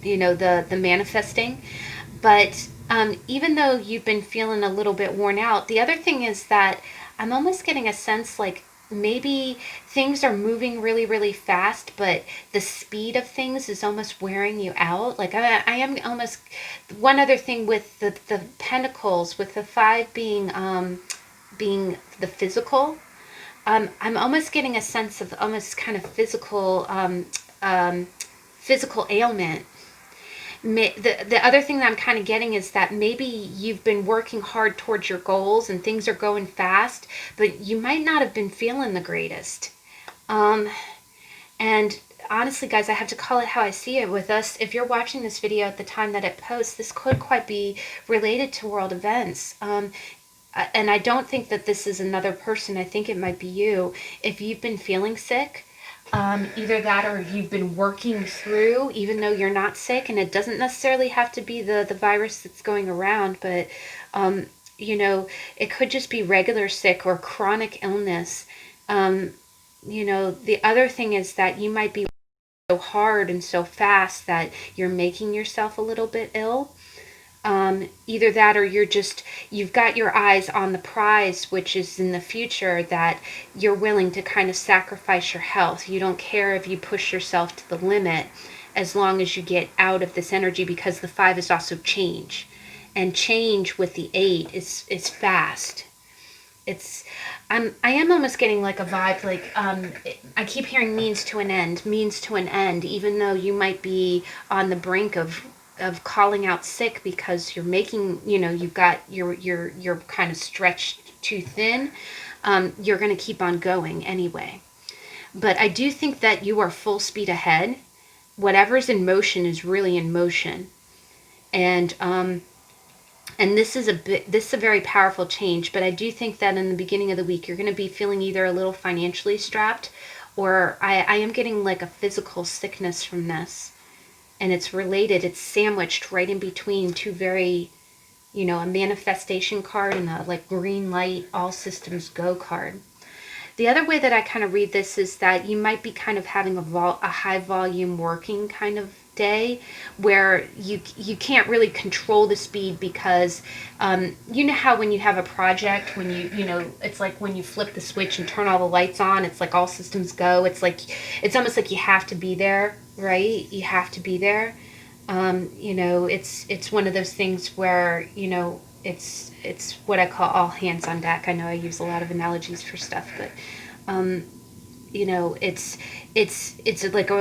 you know, the manifesting. But even though you've been feeling a little bit worn out, the other thing is that I'm almost getting a sense like maybe things are moving really, really fast, but the speed of things is almost wearing you out. Like I am almost, one other thing with the pentacles, with the five being the physical, I'm almost getting a sense of almost kind of physical ailment. The other thing that I'm kind of getting is that maybe you've been working hard towards your goals and things are going fast, but you might not have been feeling the greatest. And honestly, guys, I have to call it how I see it with us. If you're watching this video at the time that it posts, this could quite be related to world events. And I don't think that this is another person. I think it might be you. If you've been feeling sick, either that, or you've been working through, even though you're not sick, and it doesn't necessarily have to be the virus that's going around, but, you know, it could just be regular sick or chronic illness. You know, the other thing is that you might be so hard and so fast that you're making yourself a little bit ill. Either that, or you've got your eyes on the prize, which is in the future, that you're willing to kind of sacrifice your health. You don't care if you push yourself to the limit, as long as you get out of this energy, because the five is also change, and change with the 8 is fast. I am almost getting like a vibe, like I keep hearing means to an end, even though you might be on the brink of calling out sick because you're making, you know, you've got you're kind of stretched too thin. You're going to keep on going anyway. But I do think that you are full speed ahead. Whatever's in motion is really in motion. And this is a very powerful change, but I do think that in the beginning of the week you're going to be feeling either a little financially strapped, or I am getting like a physical sickness from this. And it's related, it's sandwiched right in between two very a manifestation card and a like green light, all systems go card. The other way that I kind of read this is that you might be kind of having a high volume working kind of day where you can't really control the speed because you know how when you have a project, when it's like when you flip the switch and turn all the lights on, it's like all systems go. It's almost like you have to be there, right? You have to be there. It's one of those things where it's what I call all hands on deck. I know I use a lot of analogies for stuff, but it's like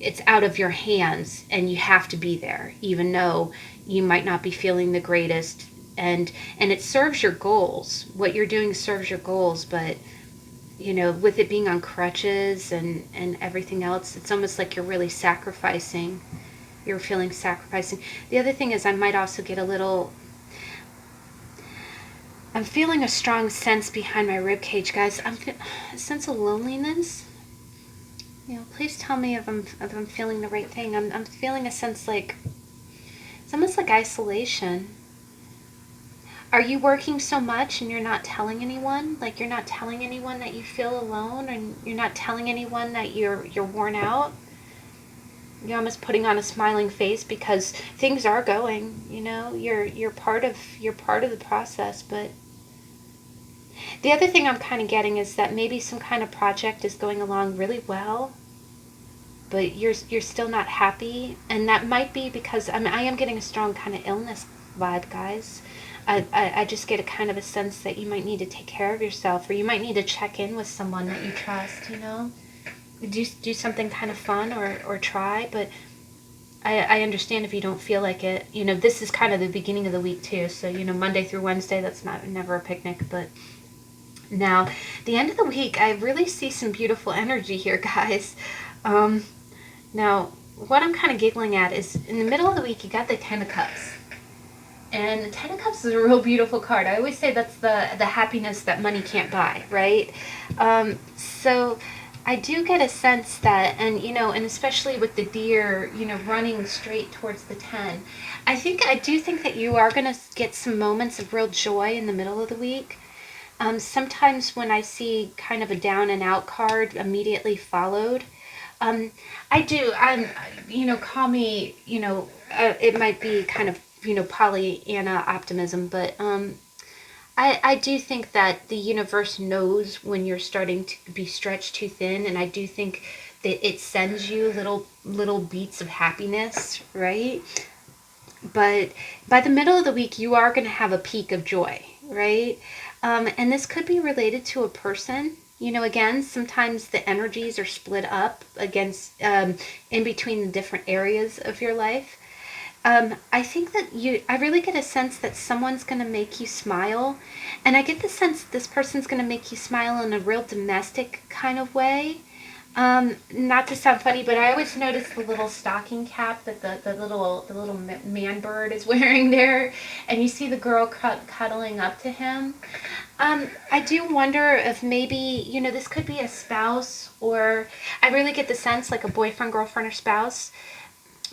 it's out of your hands, and you have to be there, even though you might not be feeling the greatest, and it serves your goals. What you're doing serves your goals, but with it being on crutches and everything else, it's almost like you're really sacrificing. You're feeling sacrificing. The other thing is I might also get I'm feeling a strong sense behind my rib cage, guys. A sense of loneliness. Please tell me if I'm feeling the right thing. I'm feeling a sense like it's almost like isolation. Are you working so much and you're not telling anyone? Like you're not telling anyone that you feel alone, and you're not telling anyone that you're worn out? You're almost putting on a smiling face because things are going. You're part of the process, but the other thing I'm kind of getting is that maybe some kind of project is going along really well, but you're still not happy, and that might be because I am getting a strong kind of illness vibe, guys. I just get a kind of a sense that you might need to take care of yourself, or you might need to check in with someone that you trust. Do something kind of fun or try, but I understand if you don't feel like it. This is kind of the beginning of the week too, so Monday through Wednesday, that's never a picnic, but now the end of the week I really see some beautiful energy here, guys. Now what I'm kind of giggling at is in the middle of the week you got the Ten of Cups. And the Ten of Cups is a real beautiful card. I always say that's the happiness that money can't buy, right? So I do get a sense that, and especially with the deer, running straight towards the 10, I do think that you are going to get some moments of real joy in the middle of the week. Sometimes when I see kind of a down and out card immediately followed, call me, it might be kind of, Pollyanna optimism, but I do think that the universe knows when you're starting to be stretched too thin, and I do think that it sends you little beats of happiness, right? But by the middle of the week, you are going to have a peak of joy, right? And this could be related to a person. Again, sometimes the energies are split up in between the different areas of your life. I think that I really get a sense that someone's going to make you smile. And I get the sense that this person's going to make you smile in a real domestic kind of way. Not to sound funny, but I always notice the little stocking cap that the little man bird is wearing there. And you see the girl cuddling up to him. I do wonder if maybe, this could be a spouse, or I really get the sense like a boyfriend, girlfriend, or spouse.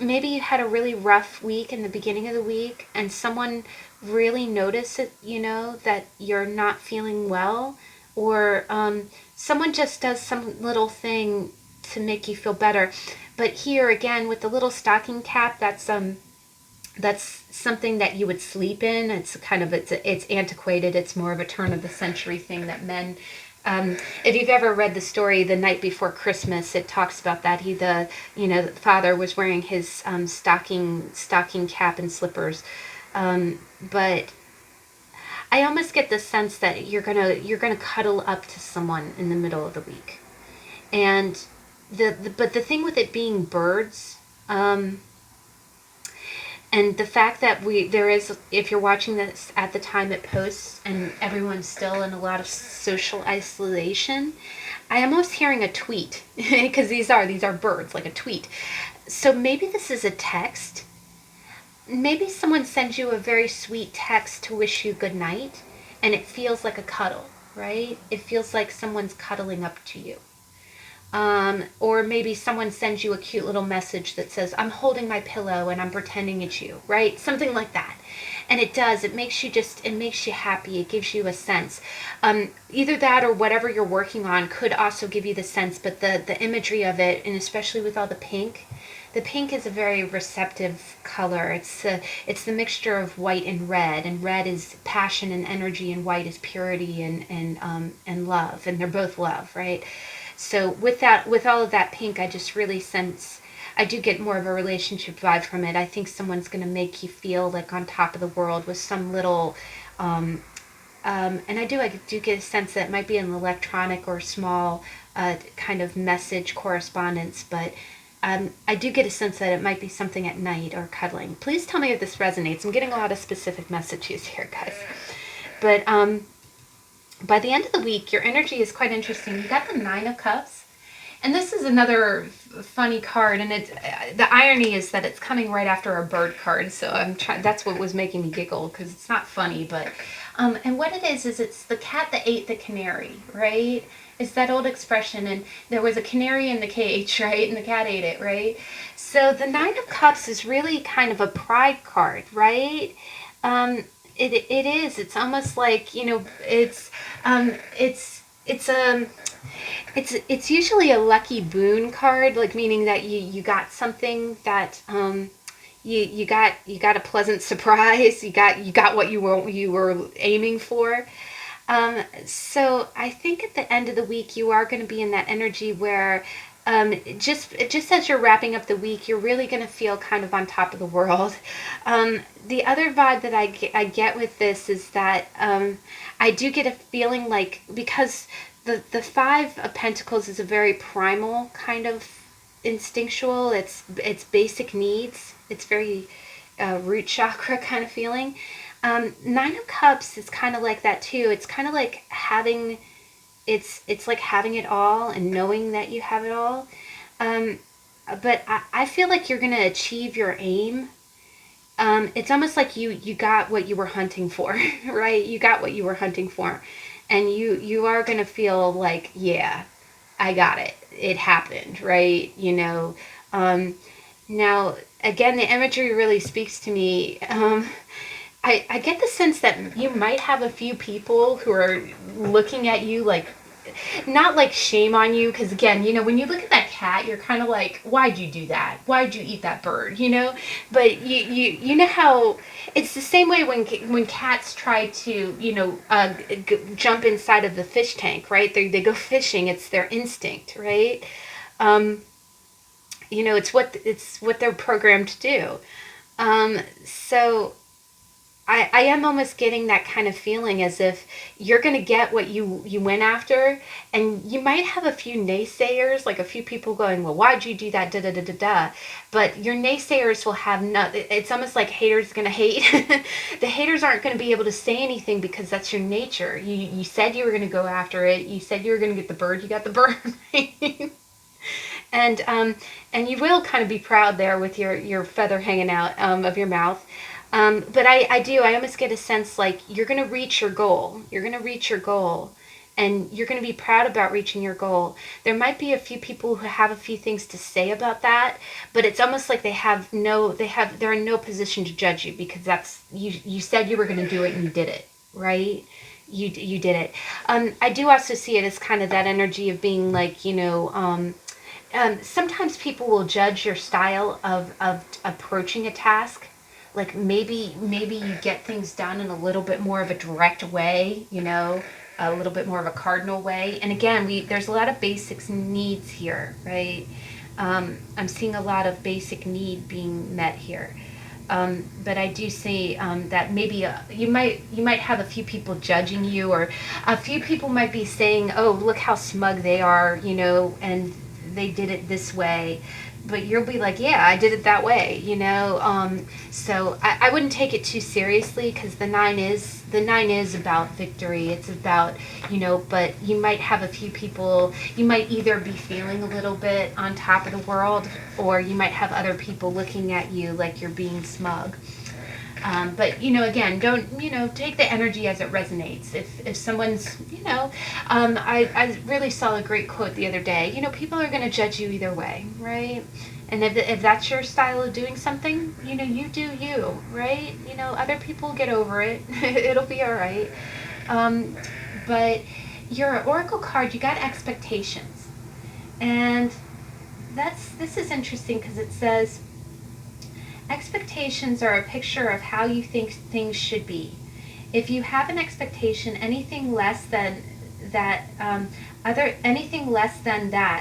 Maybe you had a really rough week in the beginning of the week, and someone really noticed it, that you're not feeling well, or someone just does some little thing to make you feel better. But here again with the little stocking cap, that's something that you would sleep in. It's antiquated. It's more of a turn of the century thing that men. If you've ever read the story The Night Before Christmas, it talks about that. The father was wearing his stocking cap and slippers, but I almost get the sense that you're gonna cuddle up to someone in the middle of the week, and but the thing with it being birds. And the fact that if you're watching this at the time it posts and everyone's still in a lot of social isolation, I am almost hearing a tweet, because these are birds, like a tweet. So maybe this is a text. Maybe someone sends you a very sweet text to wish you good night, and it feels like a cuddle, right? It feels like someone's cuddling up to you. Or maybe someone sends you a cute little message that says, I'm holding my pillow and I'm pretending it's you, right? Something like that. And it does. It makes you happy. It gives you a sense. Either that or whatever you're working on could also give you the sense, but the imagery of it, and especially with all the pink is a very receptive color. It's the mixture of white and red is passion and energy, and white is purity and love, and they're both love, right? So with all of that pink, I just really sense, I do get more of a relationship vibe from it. I think someone's going to make you feel like on top of the world with some little, and I do get a sense that it might be an electronic or small kind of message correspondence, but I do get a sense that it might be something at night or cuddling. Please tell me if this resonates. I'm getting a lot of specific messages here, guys. But by the end of the week, your energy is quite interesting. You got the Nine of Cups. And this is another funny card, and the irony is that it's coming right after a bird card, so that's what was making me giggle, because it's not funny, but and what it is it's the cat that ate the canary, right? It's that old expression, and there was a canary in the cage, right? And the cat ate it, right? So the Nine of Cups is really kind of a pride card, right? It is. It's almost like, it's usually a lucky boon card, like meaning that you got something that you got a pleasant surprise. You got what you were aiming for. So I think at the end of the week you are going to be in that energy where just as you're wrapping up the week, you're really going to feel kind of on top of the world. The other vibe that I get with this is that I do get a feeling like, because the Five of Pentacles is a very primal kind of instinctual. It's basic needs. It's very root chakra kind of feeling. Nine of Cups is kind of like that too. It's kind of like having like having it all and knowing that you have it all. But I feel like you're gonna achieve your aim. It's almost like you got what you were hunting for, right? You got what you were hunting for. And you are going to feel like, yeah, I got it. It happened, right? Now, again, the imagery really speaks to me. I get the sense that you might have a few people who are looking at you like, not like shame on you, because again, when you look at that cat, you're kind of like, why'd you do that? Why'd you eat that bird? But you know how it's the same way when cats try to jump inside of the fish tank, right? They go fishing. It's their instinct, right? It's what they're programmed to do. So I am almost getting that kind of feeling as if you're going to get what you went after, and you might have a few naysayers, like a few people going, well, why'd you do that, da-da-da-da-da, but your naysayers will have it's almost like haters going to hate. The haters aren't going to be able to say anything because that's your nature. You said you were going to go after it. You said you were going to get the bird. You got the bird, right? And you will kind of be proud there with your feather hanging out of your mouth. But I almost get a sense like you're going to reach your goal. You're going to reach your goal, and you're going to be proud about reaching your goal. There might be a few people who have a few things to say about that, but it's almost like they're in no position to judge you, because that's, you said you were going to do it and you did it, right? You did it. I do also see it as kind of that energy of being like, sometimes people will judge your style of approaching a task. Like maybe you get things done in a little bit more of a direct way, a little bit more of a cardinal way. And again, there's a lot of basic needs here, right? I'm seeing a lot of basic need being met here. But I do see that maybe you might have a few people judging you, or a few people might be saying, oh, look how smug they are, and they did it this way. But you'll be like, yeah, I did it that way, so I wouldn't take it too seriously, because the nine is about victory. It's about, but you might have a few people, you might either be feeling a little bit on top of the world, or you might have other people looking at you like you're being smug. But, again, don't, take the energy as it resonates. If someone's, I really saw a great quote the other day. People are going to judge you either way, right? And if that's your style of doing something, you know, you do you, right? You know, other people get over it. It'll be all right. But your oracle card, you got expectations. And this is interesting because it says expectations are a picture of how you think things should be. If you have an expectation, anything less than that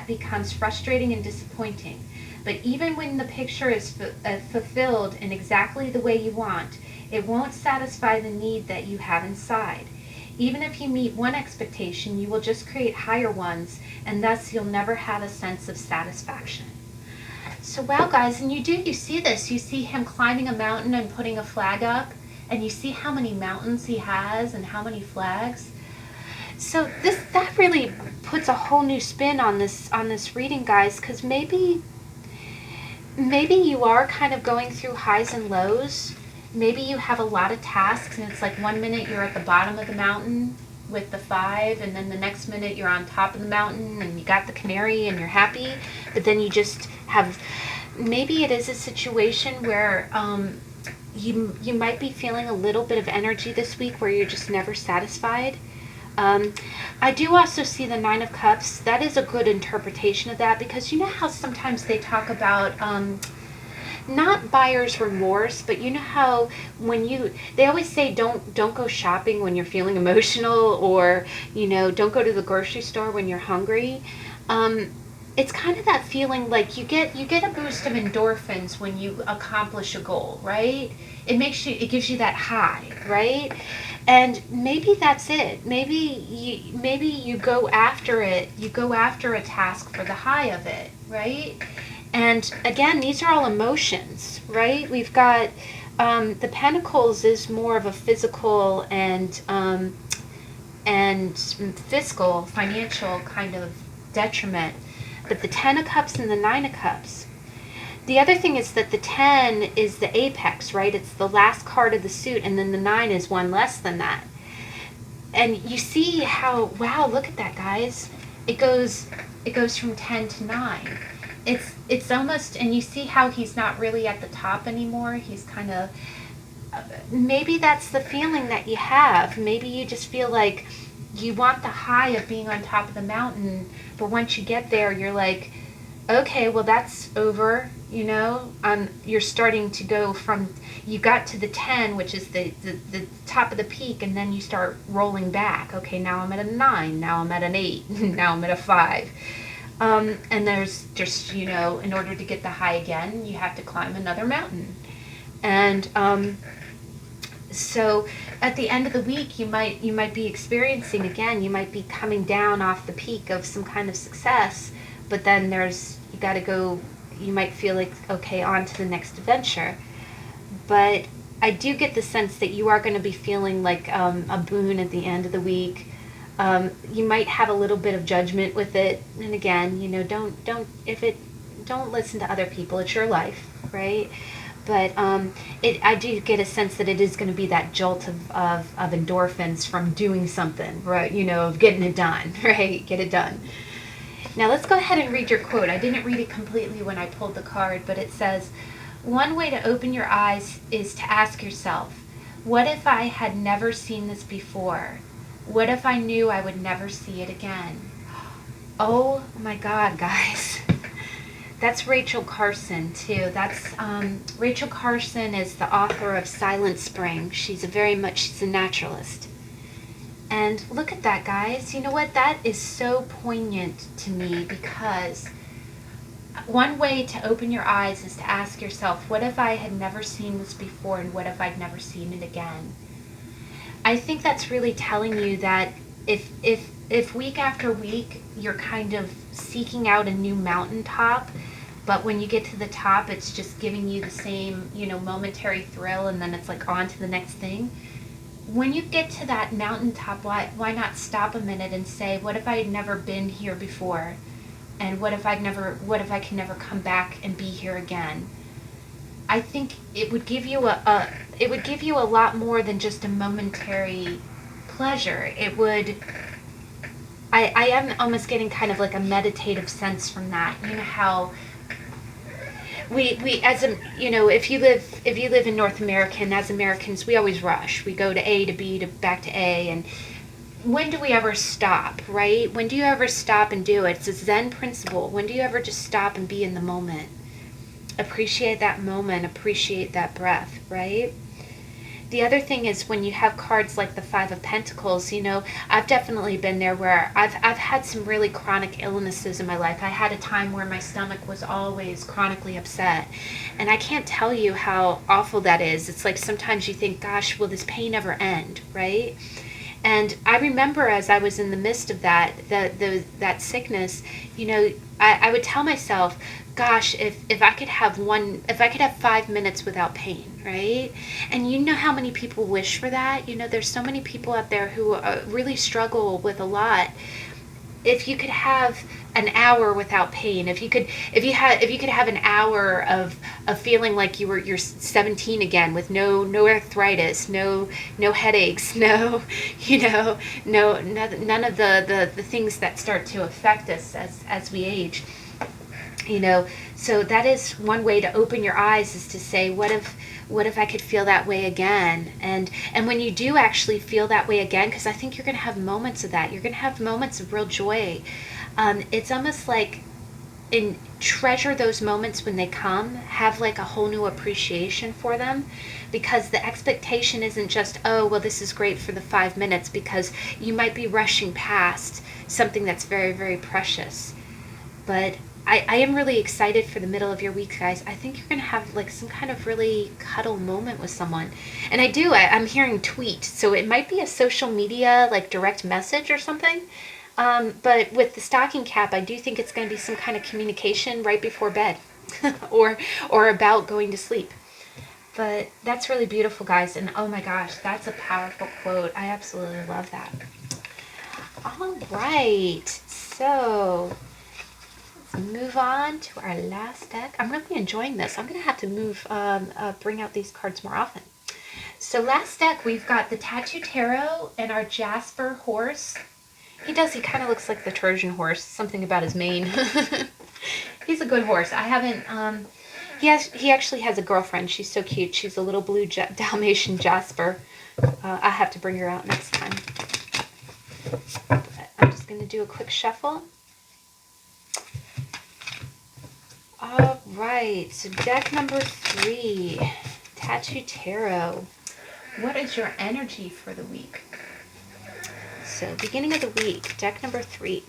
becomes frustrating and disappointing. But even when the picture is fulfilled in exactly the way you want, it won't satisfy the need that you have inside. Even if you meet one expectation, you will just create higher ones, and thus you'll never have a sense of satisfaction. So wow, guys, and you see this. You see him climbing a mountain and putting a flag up, and you see how many mountains he has and how many flags. So that really puts a whole new spin on this reading, guys, because maybe you are kind of going through highs and lows. Maybe you have a lot of tasks, and it's like 1 minute you're at the bottom of the mountain with the 5, and then the next minute you're on top of the mountain and you got the canary and you're happy, but then you just have, maybe it is a situation where you might be feeling a little bit of energy this week where you're just never satisfied. I do also see the 9 of Cups. That is a good interpretation of that, because you know how sometimes they talk about not buyer's remorse, but you know how they always say don't go shopping when you're feeling emotional, or you know, don't go to the grocery store when you're hungry. It's kind of that feeling like you get a boost of endorphins when you accomplish a goal, right? It gives you that high, right? And maybe that's it. Maybe you go after it. You go after a task for the high of it, right? And again, these are all emotions, right? We've got the Pentacles is more of a physical and fiscal, financial kind of detriment. But the 10 of Cups and the 9 of Cups. The other thing is that the 10 is the apex, right? It's the last card of the suit, and then the 9 is one less than that. And you see how, wow, look at that, guys. It goes from 10 to 9. It's almost, and you see how he's not really at the top anymore. He's kind of, maybe that's the feeling that you have. Maybe you just feel like you want the high of being on top of the mountain, but once you get there, you're like, okay, well, that's over, you know. You're starting to go from, you got to the 10, which is the top of the peak, and then you start rolling back. Okay, now I'm at a 9, now I'm at an 8, now I'm at a 5. And there's just, you know, in order to get the high again, you have to climb another mountain. And so at the end of the week, you might be experiencing, again, you might be coming down off the peak of some kind of success, but then you got to go, you might feel like, okay, on to the next adventure. But I do get the sense that you are going to be feeling like a boon at the end of the week. You might have a little bit of judgment with it, and again, you know, don't listen to other people. It's your life, right? But I do get a sense that it is going to be that jolt of endorphins from doing something, right? You know, of getting it done, right? Get it done. Now let's go ahead and read your quote. I didn't read it completely when I pulled the card, but it says, one way to open your eyes is to ask yourself, what if I had never seen this before? What if I knew I would never see it again? Oh my God, guys. That's Rachel Carson, too. That's Rachel Carson is the author of Silent Spring. She's a naturalist. And look at that, guys. You know what? That is so poignant to me, because one way to open your eyes is to ask yourself, what if I had never seen this before, and what if I'd never seen it again? I think that's really telling you that if week after week you're kind of seeking out a new mountaintop, but when you get to the top, it's just giving you the same, you know, momentary thrill, and then it's like on to the next thing. When you get to that mountaintop, why not stop a minute and say, what if I had never been here before? And what if I can never come back and be here again? I think it would give you a lot more than just a momentary pleasure. It would, I am almost getting kind of like a meditative sense from that. You know how we as a, you know, if you live in North America, and as Americans, we always rush. We go to A to B to back to A, and when do we ever stop, right? When do you ever stop and do it? It's a Zen principle. When do you ever just stop and be in the moment? Appreciate that moment, appreciate that breath, right? The other thing is when you have cards like the Five of Pentacles, you know, I've definitely been there where I've had some really chronic illnesses in my life. I had a time where my stomach was always chronically upset. And I can't tell you how awful that is. It's like sometimes you think, gosh, will this pain ever end, right? And I remember as I was in the midst of that sickness, you know, I would tell myself, gosh, if I could have 5 minutes without pain, right? And you know how many people wish for that? You know, there's so many people out there who really struggle with a lot. If you could have an hour without pain, if you could have an hour of feeling like you're 17 again, with no arthritis, no headaches, no, you know, none of the things that start to affect us as we age, you know. So that is one way to open your eyes, is to say, what if I could feel that way again? And when you do actually feel that way again, because I think you're going to have moments of that, you're going to have moments of real joy. It's almost like, treasure those moments when they come, have like a whole new appreciation for them, because the expectation isn't just, oh, well, this is great for the 5 minutes, because you might be rushing past something that's very, very precious. But I am really excited for the middle of your week, guys. I think you're going to have like some kind of really cuddle moment with someone. And I'm hearing tweet, so it might be a social media like direct message or something. But with the stocking cap, I do think it's going to be some kind of communication right before bed or about going to sleep. But that's really beautiful, guys. And oh my gosh, that's a powerful quote. I absolutely love that. All right. So let's move on to our last deck. I'm really enjoying this. I'm going to have to bring out these cards more often. So last deck, we've got the Tattoo Tarot and our Jasper horse. He kind of looks like the Trojan horse. Something about his mane. He's a good horse. I haven't, he actually has a girlfriend. She's so cute. She's a little blue Dalmatian Jasper. I have to bring her out next time. But I'm just going to do a quick shuffle. All right, so deck number 3, Tattoo Tarot. What is your energy for the week? So, beginning of the week, deck number 3.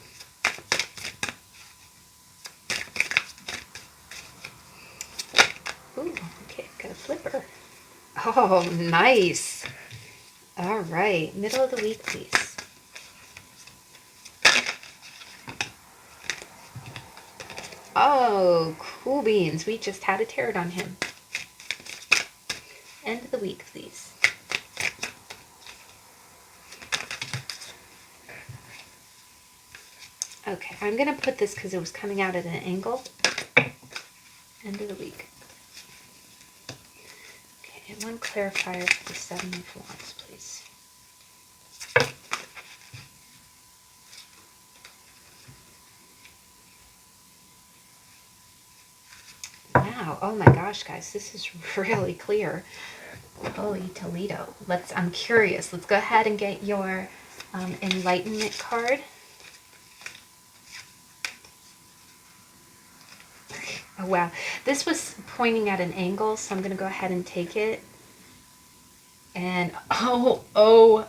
Ooh, okay, got a flipper. Oh, nice. All right, middle of the week, please. Oh, cool beans. We just had a tarot on him. End of the week, please. Okay, I'm going to put this because it was coming out at an angle. End of the week. Okay, and one clarifier for the 7 of Wands, please. Wow, oh my gosh, guys, this is really clear. Holy Toledo. I'm curious. Let's go ahead and get your Enlightenment card. Oh, wow. This was pointing at an angle, so I'm going to go ahead and take it. And, oh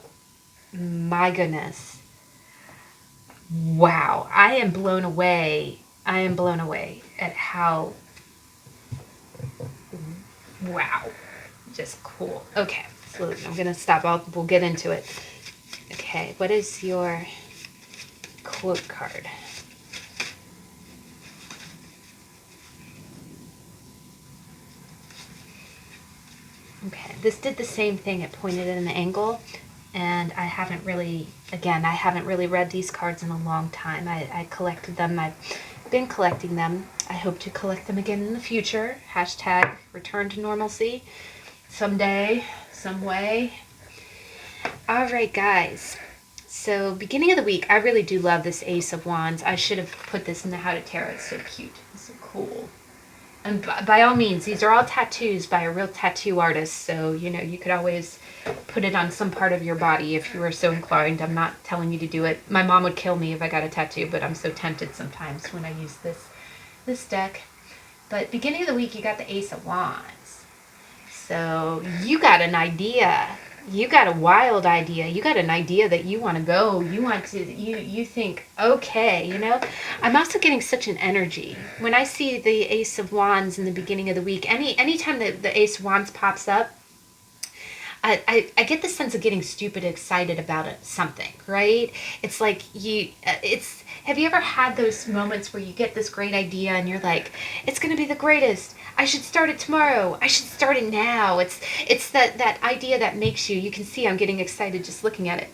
my goodness. Wow. I am blown away. I am blown away at how, wow. Just cool. Okay. So I'm going to stop. We'll get into it. Okay. What is your quote card? Okay, this did the same thing. It pointed at an angle, and I haven't really read these cards in a long time. I collected them. I've been collecting them. I hope to collect them again in the future. Hashtag return to normalcy. Someday, some way. All right, guys. So, beginning of the week, I really do love this Ace of Wands. I should have put this in the How to Tarot. It's so cute. It's so cool. And by all means, these are all tattoos by a real tattoo artist. So, you know, you could always put it on some part of your body if you were so inclined. I'm not telling you to do it. My mom would kill me if I got a tattoo, but I'm so tempted sometimes when I use this deck. But beginning of the week, you got the Ace of Wands. So you got an idea. You got a wild idea. You got an idea that you want to go. You want to, you think, okay, you know. I'm also getting such an energy. When I see the Ace of Wands in the beginning of the week, anytime that the Ace of Wands pops up, I get the sense of getting stupid excited about it, something, right? It's like have you ever had those moments where you get this great idea and you're like, it's going to be the greatest. I should start it tomorrow. I should start it now. It's that idea that makes you can see I'm getting excited just looking at it.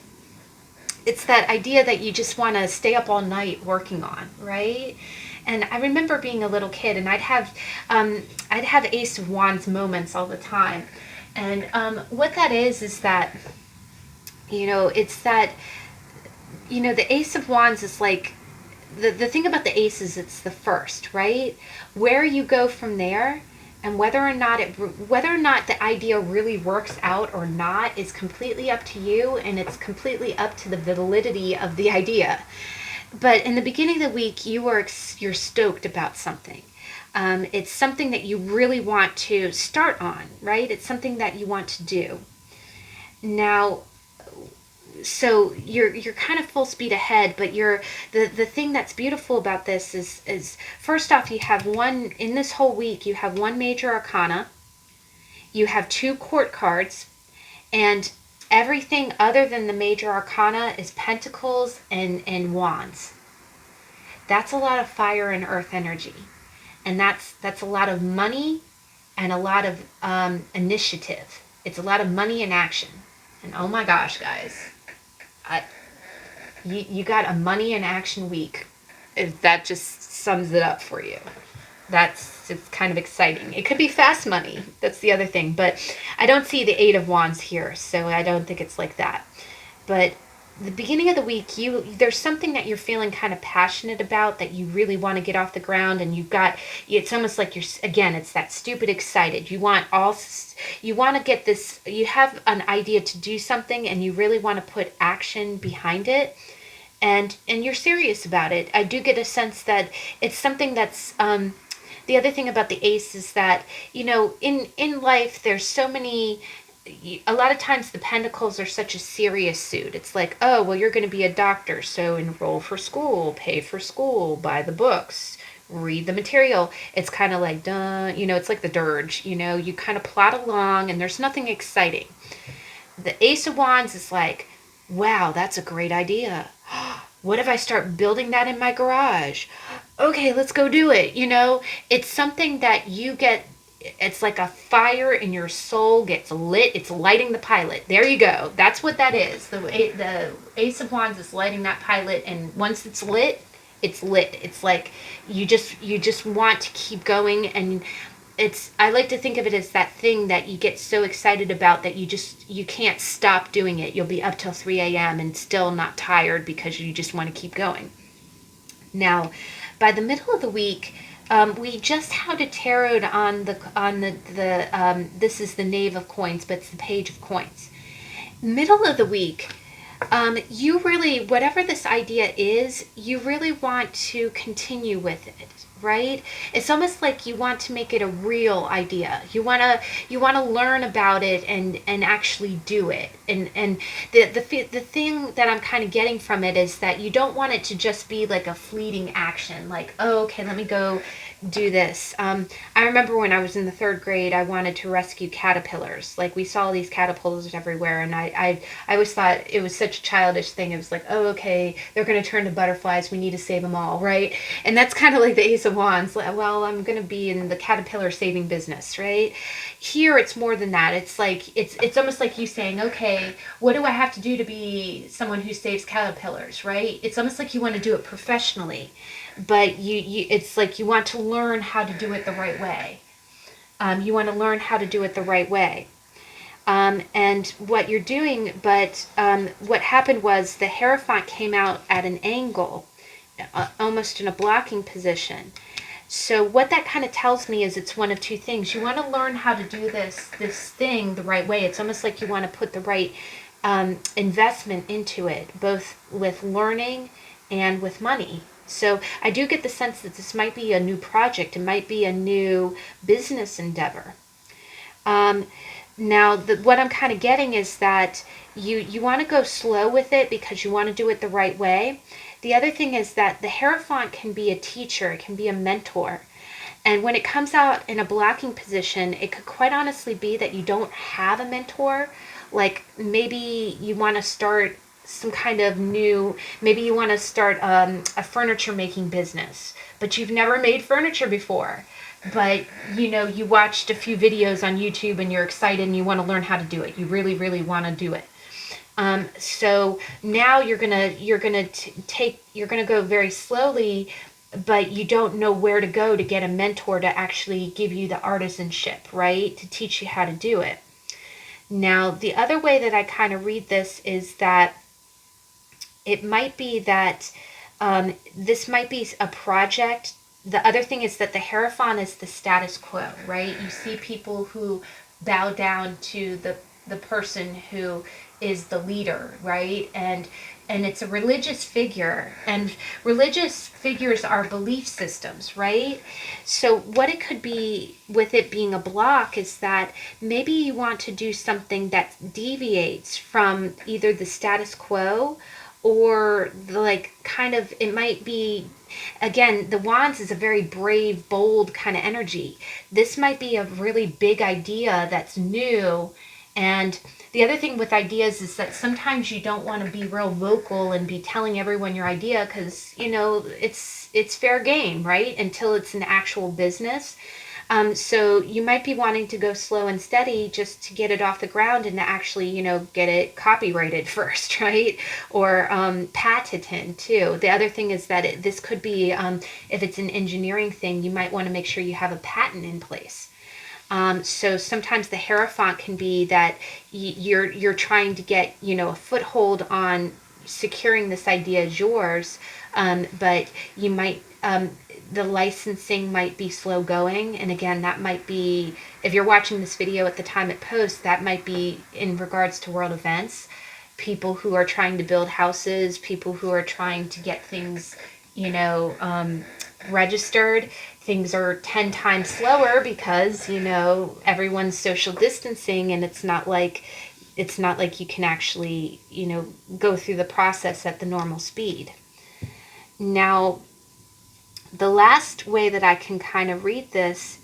It's that idea that you just want to stay up all night working on, right? And I remember being a little kid and I'd have Ace of Wands moments all the time. And what that is that, you know, it's that, you know, the Ace of Wands is like, the thing about the ace is it's the first, right? Where you go from there and whether or not the idea really works out or not is completely up to you, and it's completely up to the validity of the idea. But in the beginning of the week, you're stoked about something. It's something that you really want to start on, right? It's something that you want to do. Now, so you're kind of full speed ahead, but the thing that's beautiful about this is first off, you have in this whole week, you have one major arcana, you have 2 court cards, and everything other than the major arcana is pentacles and wands. That's a lot of fire and earth energy. And that's a lot of money and a lot of initiative. It's a lot of money and action. And oh my gosh, guys, you got a money and action week. If that just sums it up for you. It's kind of exciting. It could be fast money. That's the other thing. But I don't see the 8 of Wands here, so I don't think it's like that. But the beginning of the week, there's something that you're feeling kind of passionate about that you really want to get off the ground, and it's almost like it's that stupid excited. You want to get this, you have an idea to do something and you really want to put action behind it, and you're serious about it. I do get a sense that it's something that's, the other thing about the ace is that, you know, in life, there's so many, a lot of times the pentacles are such a serious suit. It's like, oh, well, you're going to be a doctor, so enroll for school, pay for school, buy the books, read the material. It's kind of like, duh, you know, it's like the dirge, you know, you kind of plod along and there's nothing exciting. The Ace of Wands is like, wow, that's a great idea. What if I start building that in my garage? Okay, let's go do it. You know, it's something that you get. It's like a fire in your soul gets lit. It's lighting the pilot. There you go. That's what that is. The Ace of Wands is lighting that pilot, and once it's lit, it's lit. It's like you just want to keep going, and I like to think of it as that thing that you get so excited about that you can't stop doing it. You'll be up till 3 a.m. and still not tired because you just want to keep going. Now, by the middle of the week, we just had a tarot on the this is the Knave of Coins, but it's the Page of Coins. Middle of the week, you really, whatever this idea is, you really want to continue with it, right? It's almost like you want to make it a real idea. You want to learn about it and actually do it. And the thing that I'm kind of getting from it is that you don't want it to just be like a fleeting action, like, oh, okay, let me go do this. I remember when I was in the 3rd grade, I wanted to rescue caterpillars. Like, we saw these caterpillars everywhere, and I always thought it was such a childish thing. It was like, oh, okay, they're going to turn to butterflies. We need to save them all, right? And that's kind of like the Ace of Wands. Well, I'm going to be in the caterpillar saving business, right? Here, it's more than that. It's like, it's almost like you saying, okay, what do I have to do to be someone who saves caterpillars, right? It's almost like you want to do it professionally. But it's like you want to learn how to do it the right way. You want to learn how to do it the right way. And what you're doing, but what happened was the Hierophant came out at an angle, almost in a blocking position. So what that kind of tells me is it's one of two things. You want to learn how to do this thing the right way. It's almost like you want to put the right investment into it, both with learning and with money. So I do get the sense that this might be a new project. It might be a new business endeavor. Now, what I'm kind of getting is that you want to go slow with it because you want to do it the right way. The other thing is that the Hierophant can be a teacher, it can be a mentor. And when it comes out in a blocking position, it could quite honestly be that you don't have a mentor. Like maybe you want to start some kind of new, maybe you want to start a furniture making business, but you've never made furniture before. But you watched a few videos on YouTube and you're excited and you want to learn how to do it. You really, really want to do it. So now you're gonna go very slowly, but you don't know where to go to get a mentor to actually give you the artisanship, right? To teach you how to do it. Now, the other way that I kind of read this is that it might be that this might be a project. The other thing is that the Hierophant is the status quo, right? You see people who bow down to the person who is the leader, right? And it's a religious figure, and religious figures are belief systems, right? So what it could be with it being a block is that maybe you want to do something that deviates from either the status quo or it might be, again, the Wands is a very brave, bold kind of energy. This might be a really big idea that's new. And the other thing with ideas is that sometimes you don't want to be real vocal and be telling everyone your idea because, it's fair game, right? Until it's an actual business. So you might be wanting to go slow and steady just to get it off the ground and to actually, get it copyrighted first, right? Or patented too. The other thing is that this could be, if it's an engineering thing, you might want to make sure you have a patent in place. So sometimes the Hierophant can be that you're trying to get, a foothold on securing this idea as yours, but you might, the licensing might be slow going. And again, that might be, if you're watching this video at the time it posts, that might be in regards to world events, people who are trying to build houses, people who are trying to get things, registered. Things are 10 times slower because, everyone's social distancing, and it's not like you can actually, go through the process at the normal speed. Now, the last way that I can kind of read this,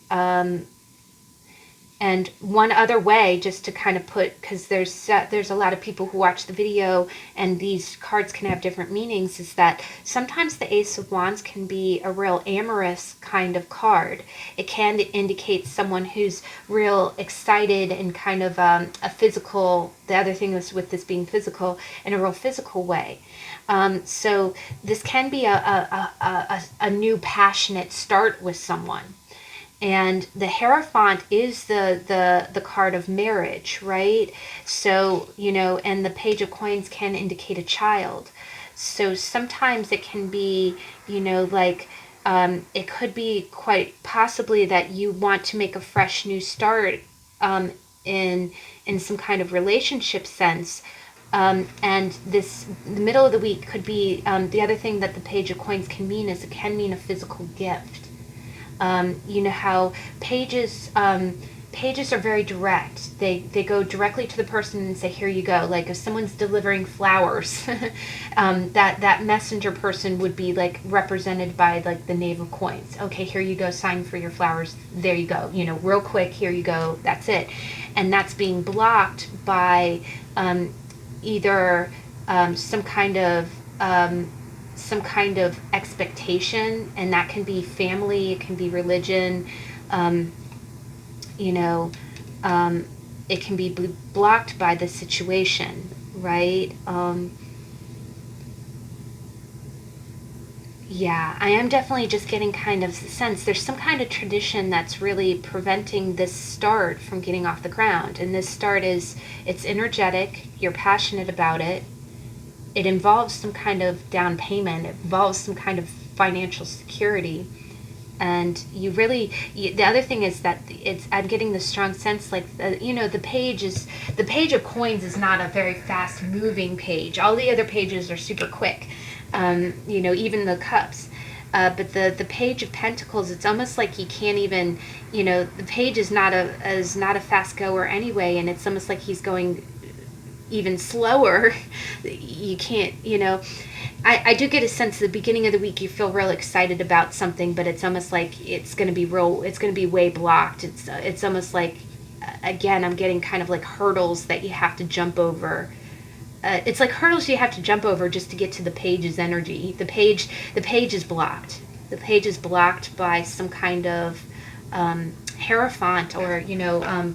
and one other way, just to kind of put, because there's a lot of people who watch the video and these cards can have different meanings, is that sometimes the Ace of Wands can be a real amorous kind of card. It can indicate someone who's real excited and kind of a physical, the other thing is with this being physical, in a real physical way. So this can be a new passionate start with someone. And the Hierophant is the card of marriage, right? So, and the Page of Coins can indicate a child. So sometimes it can be, it could be quite possibly that you want to make a fresh new start in some kind of relationship sense. And the middle of the week could be, the other thing that the Page of Coins can mean is it can mean a physical gift. You know how pages are very direct. They go directly to the person and say, here you go. Like if someone's delivering flowers, that messenger person would be like represented by like the Knave of Coins. Okay, here you go, sign for your flowers. There you go. Real quick, here you go. That's it. And that's being blocked by either some kind of expectation, and that can be family, it can be religion, it can be blocked by the situation, right? Yeah, I am definitely just getting kind of the sense there's some kind of tradition that's really preventing this start from getting off the ground. And this start it's energetic, you're passionate about it. It involves some kind of down payment. It involves some kind of financial security. And the other thing is that I'm getting the strong sense, like, the page of coins is not a very fast moving page. All the other pages are super quick, even the cups. But the page of pentacles, it's almost like you can't even, the page is not a fast goer anyway, and it's almost like he's going even slower. You can't, I do get a sense at the beginning of the week you feel real excited about something, but it's almost like it's going to be way blocked. It's almost like, again, I'm getting kind of like hurdles that you have to jump over. It's like hurdles you have to jump over just to get to the page's energy. The page is blocked. The page is blocked by some kind of hierophant, or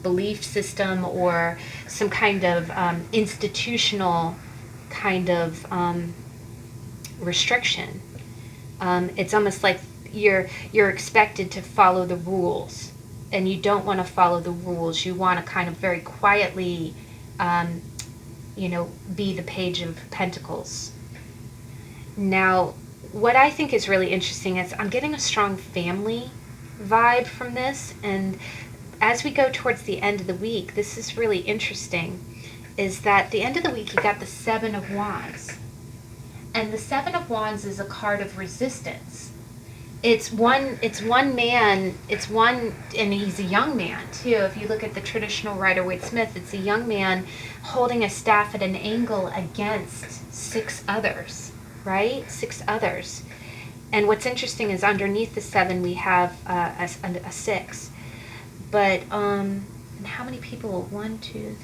belief system, or some kind of institutional kind of restriction. It's almost like you're expected to follow the rules, and you don't want to follow the rules. You want to kind of very quietly be the Page of Pentacles. Now, what I think is really interesting is I'm getting a strong family vibe from this, and as we go towards the end of the week, this is really interesting, is that the end of the week you got the Seven of Wands. And the Seven of Wands is a card of resistance. It's one man, and he's a young man too. If you look at the traditional Rider-Waite-Smith, it's a young man holding a staff at an angle against 6 others, right? 6 others. And what's interesting is underneath the 7 we have a 6. But and how many people? 1, 2, 3,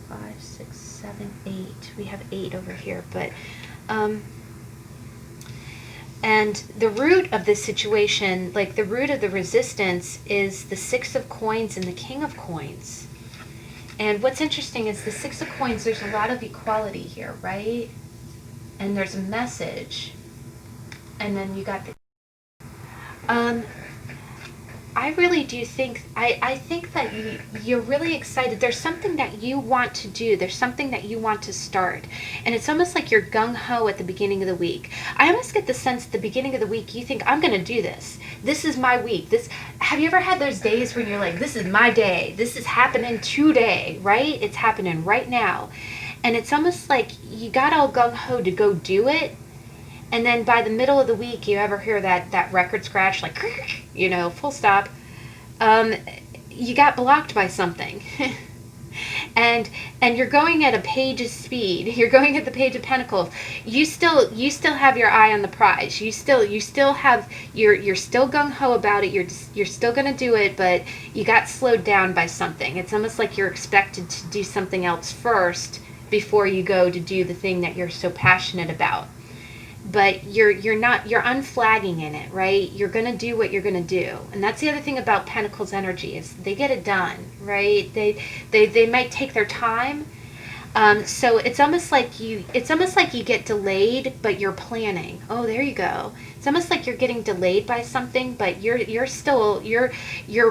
4, 5, 6, 7, 8. We have 8 over here, but and the root of this situation, like the root of the resistance, is the 6 of Coins and the King of Coins. And what's interesting is the 6 of Coins, there's a lot of equality here, right? And there's a message. And then you got the I really do think, I think that you're really excited. There's something that you want to do. There's something that you want to start. And it's almost like you're gung-ho at the beginning of the week. I almost get the sense at the beginning of the week you think, I'm going to do this. This is my week. Have you ever had those days when you're like, this is my day. This is happening today, right? It's happening right now. And it's almost like you got all gung-ho to go do it. And then by the middle of the week, you ever hear that record scratch, like, full stop. You got blocked by something. and you're going at a page's speed. You're going at the Page of Pentacles. You still have your eye on the prize. You're still gung-ho about it. You're still going to do it, but you got slowed down by something. It's almost like you're expected to do something else first before you go to do the thing that you're so passionate about. But you're unflagging in it, right? You're going to do what you're going to do. And that's the other thing about Pentacles energy, is they get it done, right? They might take their time. So it's almost like you get delayed, but you're planning. Oh, there you go. It's almost like you're getting delayed by something, but you're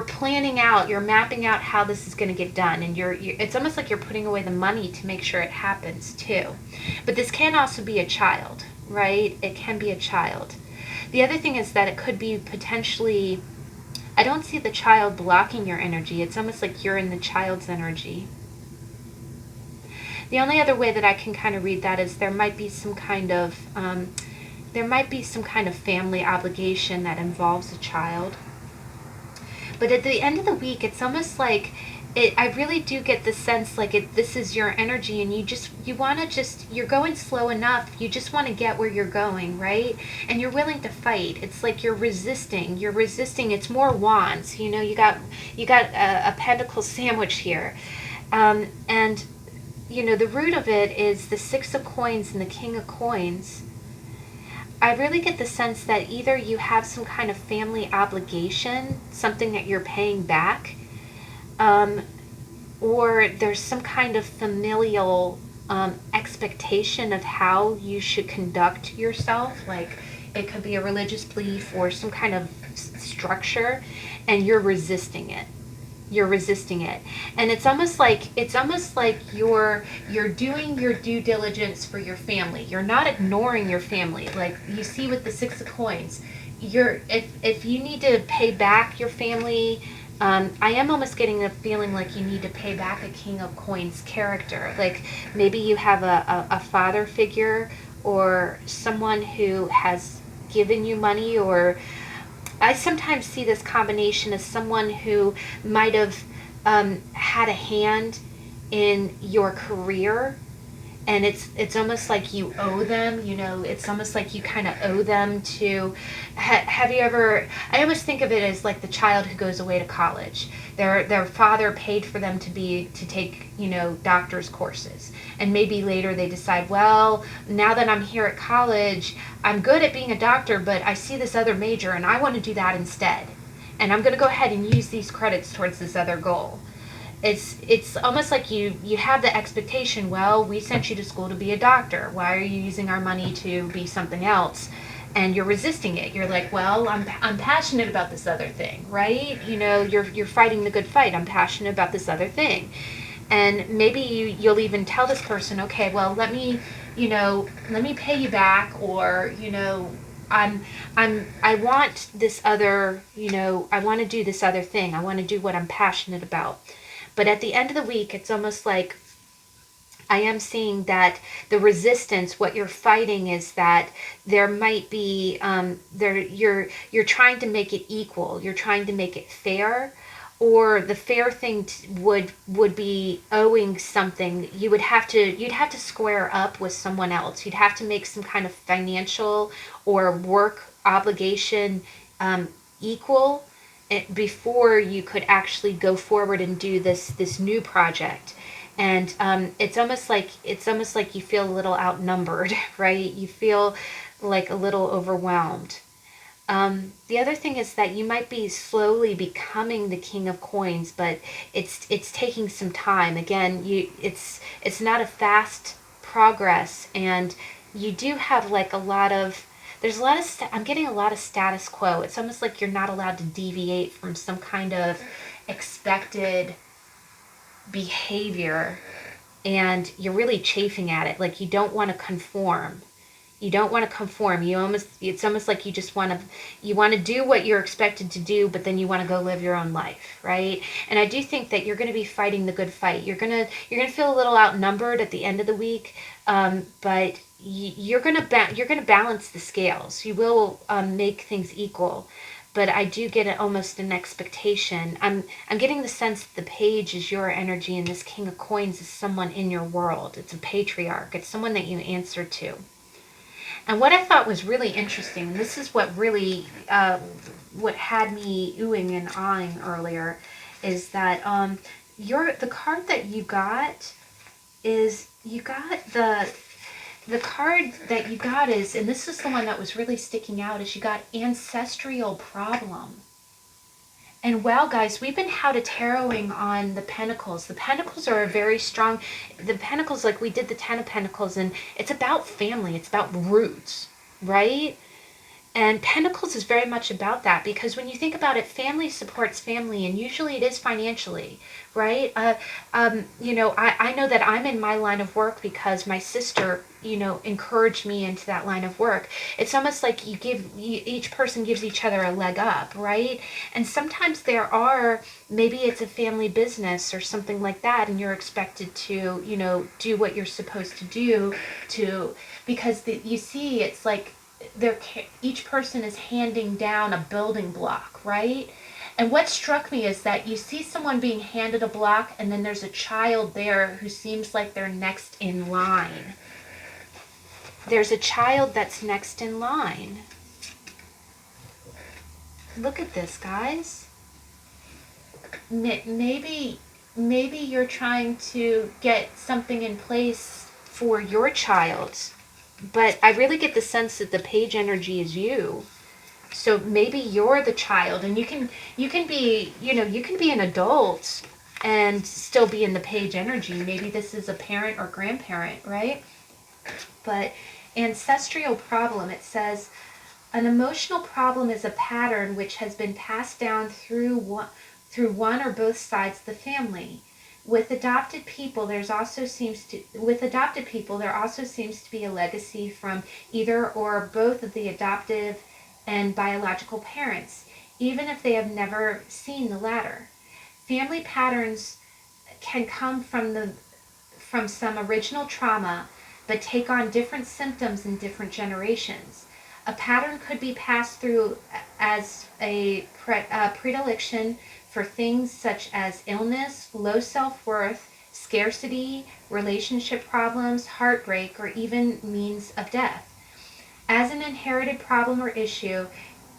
planning out, you're mapping out how this is going to get done, and it's almost like you're putting away the money to make sure it happens too. But this can also be a child, right? It can be a child. The other thing is that it could be potentially, I don't see the child blocking your energy. It's almost like you're in the child's energy. The only other way that I can kind of read that is there might be some kind of family obligation that involves a child. But at the end of the week, it's almost like I really do get the sense like this is your energy, and you're going slow enough. You just want to get where you're going, right? And you're willing to fight. It's like you're resisting. It's more wands. You got a pentacle sandwich here, and the root of it is the 6 of Coins and the King of Coins. I really get the sense that either you have some kind of family obligation, something that you're paying back, or there's some kind of familial expectation of how you should conduct yourself. Like it could be a religious belief or some kind of structure, and you're resisting it. you're resisting it. And it's almost like you're doing your due diligence for your family. You're not ignoring your family. Like you see with the Six of Coins, if you need to pay back your family, I am almost getting a feeling like you need to pay back a King of Coins character. Like maybe you have a father figure or someone who has given you money, or I sometimes see this combination as someone who might have had a hand in your career, and it's almost like you owe them. It's almost like you kind of owe them to. Have you ever? I always think of it as like the child who goes away to college. Their father paid for them to take doctor's courses, and maybe later they decide, well, now that I'm here at college, I'm good at being a doctor, but I see this other major and I want to do that instead, and I'm going to go ahead and use these credits towards this other goal. It's almost like you have the expectation, well, we sent you to school to be a doctor. Why are you using our money to be something else? And you're resisting it. You're like, well, I'm passionate about this other thing, right? You're fighting the good fight. I'm passionate about this other thing. And maybe you'll even tell this person, okay, well, let me pay you back, or I want this other, I want to do this other thing. I want to do what I'm passionate about. But at the end of the week, it's almost like I am seeing that the resistance, what you're fighting, is that there might be you're trying to make it equal. You're trying to make it fair, or the fair thing would be owing something. You'd have to square up with someone else. You'd have to make some kind of financial or work obligation equal before you could actually go forward and do this new project. And it's almost like you feel a little outnumbered, right? You feel like a little overwhelmed. The other thing is that you might be slowly becoming the King of Coins, but it's taking some time. Again, it's not a fast progress, and you do have like a lot of. There's a lot of. I'm getting a lot of status quo. It's almost like you're not allowed to deviate from some kind of expected behavior, and you're really chafing at it. Like you don't want to conform. It's almost like you want to do what you're expected to do, but then you want to go live your own life, right? And I do think that you're going to be fighting the good fight. You're going to feel a little outnumbered at the end of the week, but you're going to balance the scales. You will make things equal. But I do get almost an expectation. I'm getting the sense that the page is your energy, and this King of Coins is someone in your world. It's a patriarch. It's someone that you answer to. And what I thought was really interesting, and this is what really what had me oohing and ahhing earlier, is that the card that you got is the card that you got is, and this is the one that was really sticking out, is you got Ancestral Problem. And wow, guys, we've been how to taroting on the Pentacles. The Pentacles are a very strong, the Pentacles, like we did the Ten of Pentacles, and it's about family, it's about roots, right? And Pentacles is very much about that, because when you think about it, family supports family, and usually it is financially, right? I know that I'm in my line of work because my sister, encouraged me into that line of work. It's almost like each person gives each other a leg up, right? And sometimes maybe it's a family business or something like that, and you're expected to, do what you're supposed to do because you see, it's like, each person is handing down a building block, right? And what struck me is that you see someone being handed a block, and then there's a child there who seems like they're next in line. There's a child that's next in line. Look at this, guys. Maybe you're trying to get something in place for your child, but I really get the sense that the page energy is you. So maybe you're the child, and you can be an adult and still be in the page energy. Maybe this is a parent or grandparent, right? But Ancestral Problem, it says, an emotional problem is a pattern which has been passed down through through one or both sides of the family. With adopted people, there also seems to be a legacy from either or both of the adoptive and biological parents, even if they have never seen the latter. Family patterns can come from some original trauma, but take on different symptoms in different generations. A pattern could be passed through as a predilection for things such as illness, low self-worth, scarcity, relationship problems, heartbreak, or even means of death. As an inherited problem or issue,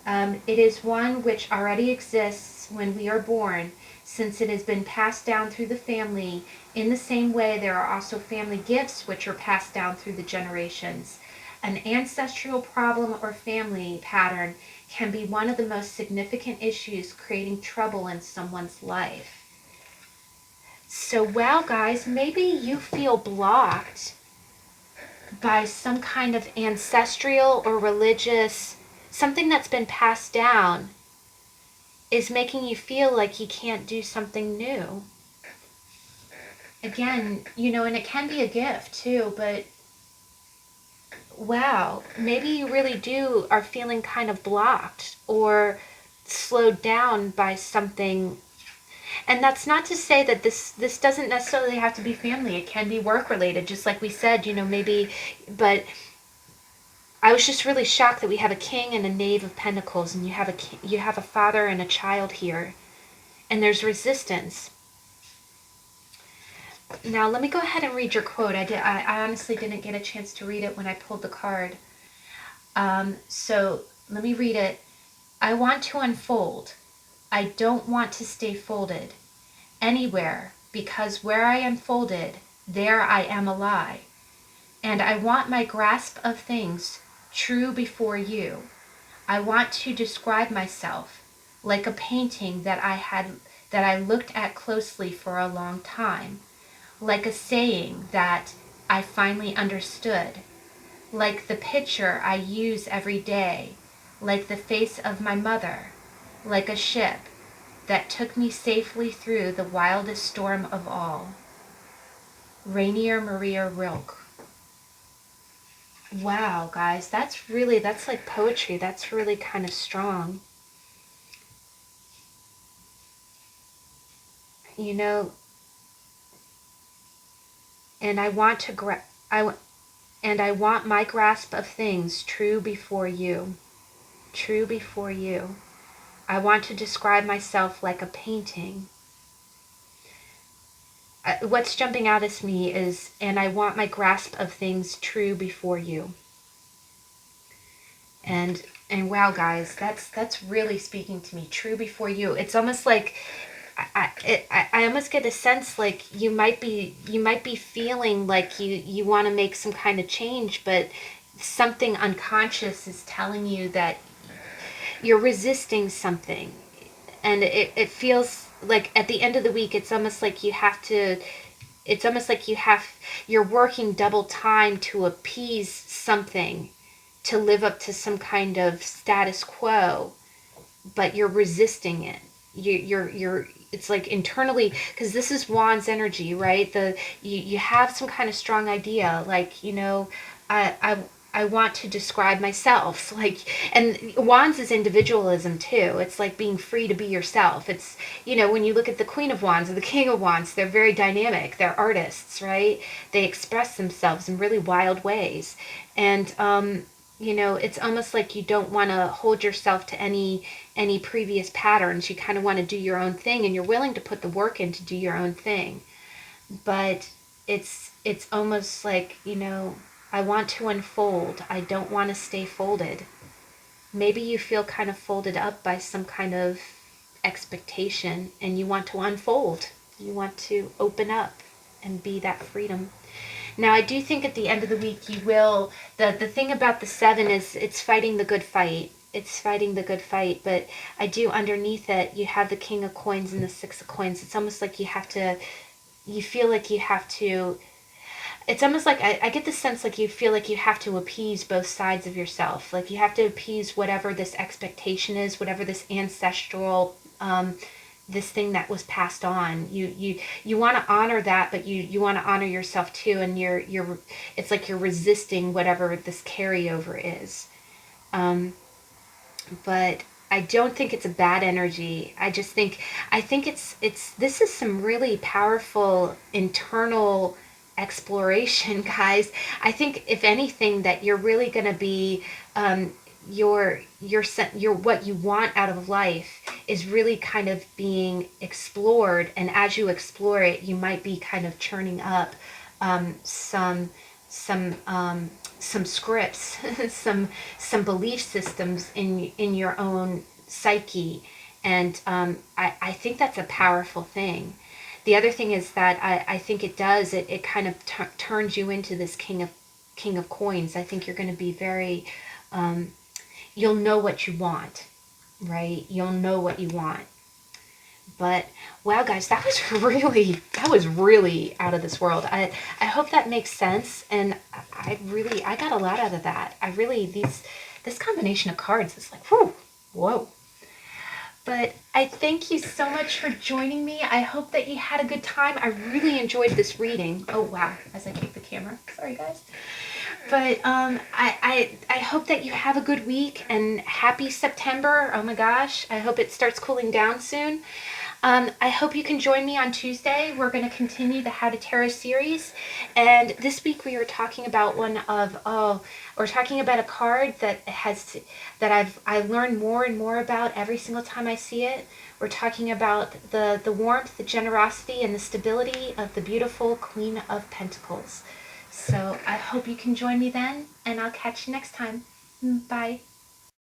it is one which already exists when we are born, since it has been passed down through the family. In the same way, there are also family gifts which are passed down through the generations. An ancestral problem or family pattern can be one of the most significant issues creating trouble in someone's life. So, wow, guys, maybe you feel blocked by some kind of ancestral or religious, something that's been passed down is making you feel like you can't do something new. Again, and it can be a gift too, but wow, maybe you really are feeling kind of blocked or slowed down by something. And that's not to say that this doesn't necessarily have to be family. It can be work related, just like we said, maybe, but I was just really shocked that we have a king and a knave of pentacles, and you have a father and a child here, and there's resistance. Now let me go ahead and read your quote. I honestly didn't get a chance to read it when I pulled the card. So let me read it. I want to unfold. I don't want to stay folded anywhere, because where I am folded, there I am a lie. And I want my grasp of things true before you. I want to describe myself like a painting that I looked at closely for a long time, like a saying that I finally understood, like the picture I use every day, like the face of my mother, like a ship that took me safely through the wildest storm of all. Rainier Maria Rilke. Wow, guys, that's like poetry. That's really kind of strong. And I want my grasp of things true before you. True before you. I want to describe myself like a painting. What's jumping out at me is, and I want my grasp of things true before you. And wow, guys, that's really speaking to me. True before you. It's almost like I almost get a sense like you might be feeling like you want to make some kind of change, but something unconscious is telling you that you're resisting something, and it feels like at the end of the week it's almost like you're working double time to appease something, to live up to some kind of status quo, but you're resisting it. You're it's like internally, because this is Wands energy, right? You have some kind of strong idea, like, I want to describe myself, like, and Wands is individualism too. It's like being free to be yourself. It's, when you look at the Queen of Wands or the King of Wands, they're very dynamic. They're artists, right? They express themselves in really wild ways. And, it's almost like you don't want to hold yourself to any previous patterns. You kind of want to do your own thing, and you're willing to put the work in to do your own thing. But it's almost like, I want to unfold. I don't want to stay folded. Maybe you feel kind of folded up by some kind of expectation, and you want to unfold. You want to open up and be that freedom. Now, I do think at the end of the week you will, the thing about the 7 is it's fighting the good fight. It's fighting the good fight, but I do underneath it, you have the King of Coins and the 6 of Coins. It's almost like you feel like you have to, it's almost like, I get the sense like you feel like you have to appease both sides of yourself. Like you have to appease whatever this expectation is, whatever this ancestral this thing that was passed on. You want to honor that, but you want to honor yourself too, and you're it's like you're resisting whatever this carryover is. But I don't think it's a bad energy. I think it's this is some really powerful internal exploration, guys. I think if anything that you're really going to be your what you want out of life is really kind of being explored, and as you explore it, you might be kind of churning up um, some some some scripts, some belief systems in your own psyche, and I think that's a powerful thing. The other thing is that I think it kind of turns you into this king of coins. I think you're going to be very you'll know what you want, right? You'll know what you want. But wow, guys, that was really out of this world. I hope that makes sense, and I got a lot out of that. I really this combination of cards is like whew, whoa. But I thank you so much for joining me. I hope that you had a good time. I really enjoyed this reading. Oh wow, as I kick the camera. Sorry, guys. But I hope that you have a good week and happy September. Oh my gosh, I hope it starts cooling down soon. I hope you can join me on Tuesday. We're going to continue the How to Tarot series, and this week we are talking about we're talking about a card that I learned more and more about every single time I see it. We're talking about the warmth, the generosity, and the stability of the beautiful Queen of Pentacles. So I hope you can join me then, and I'll catch you next time. Bye.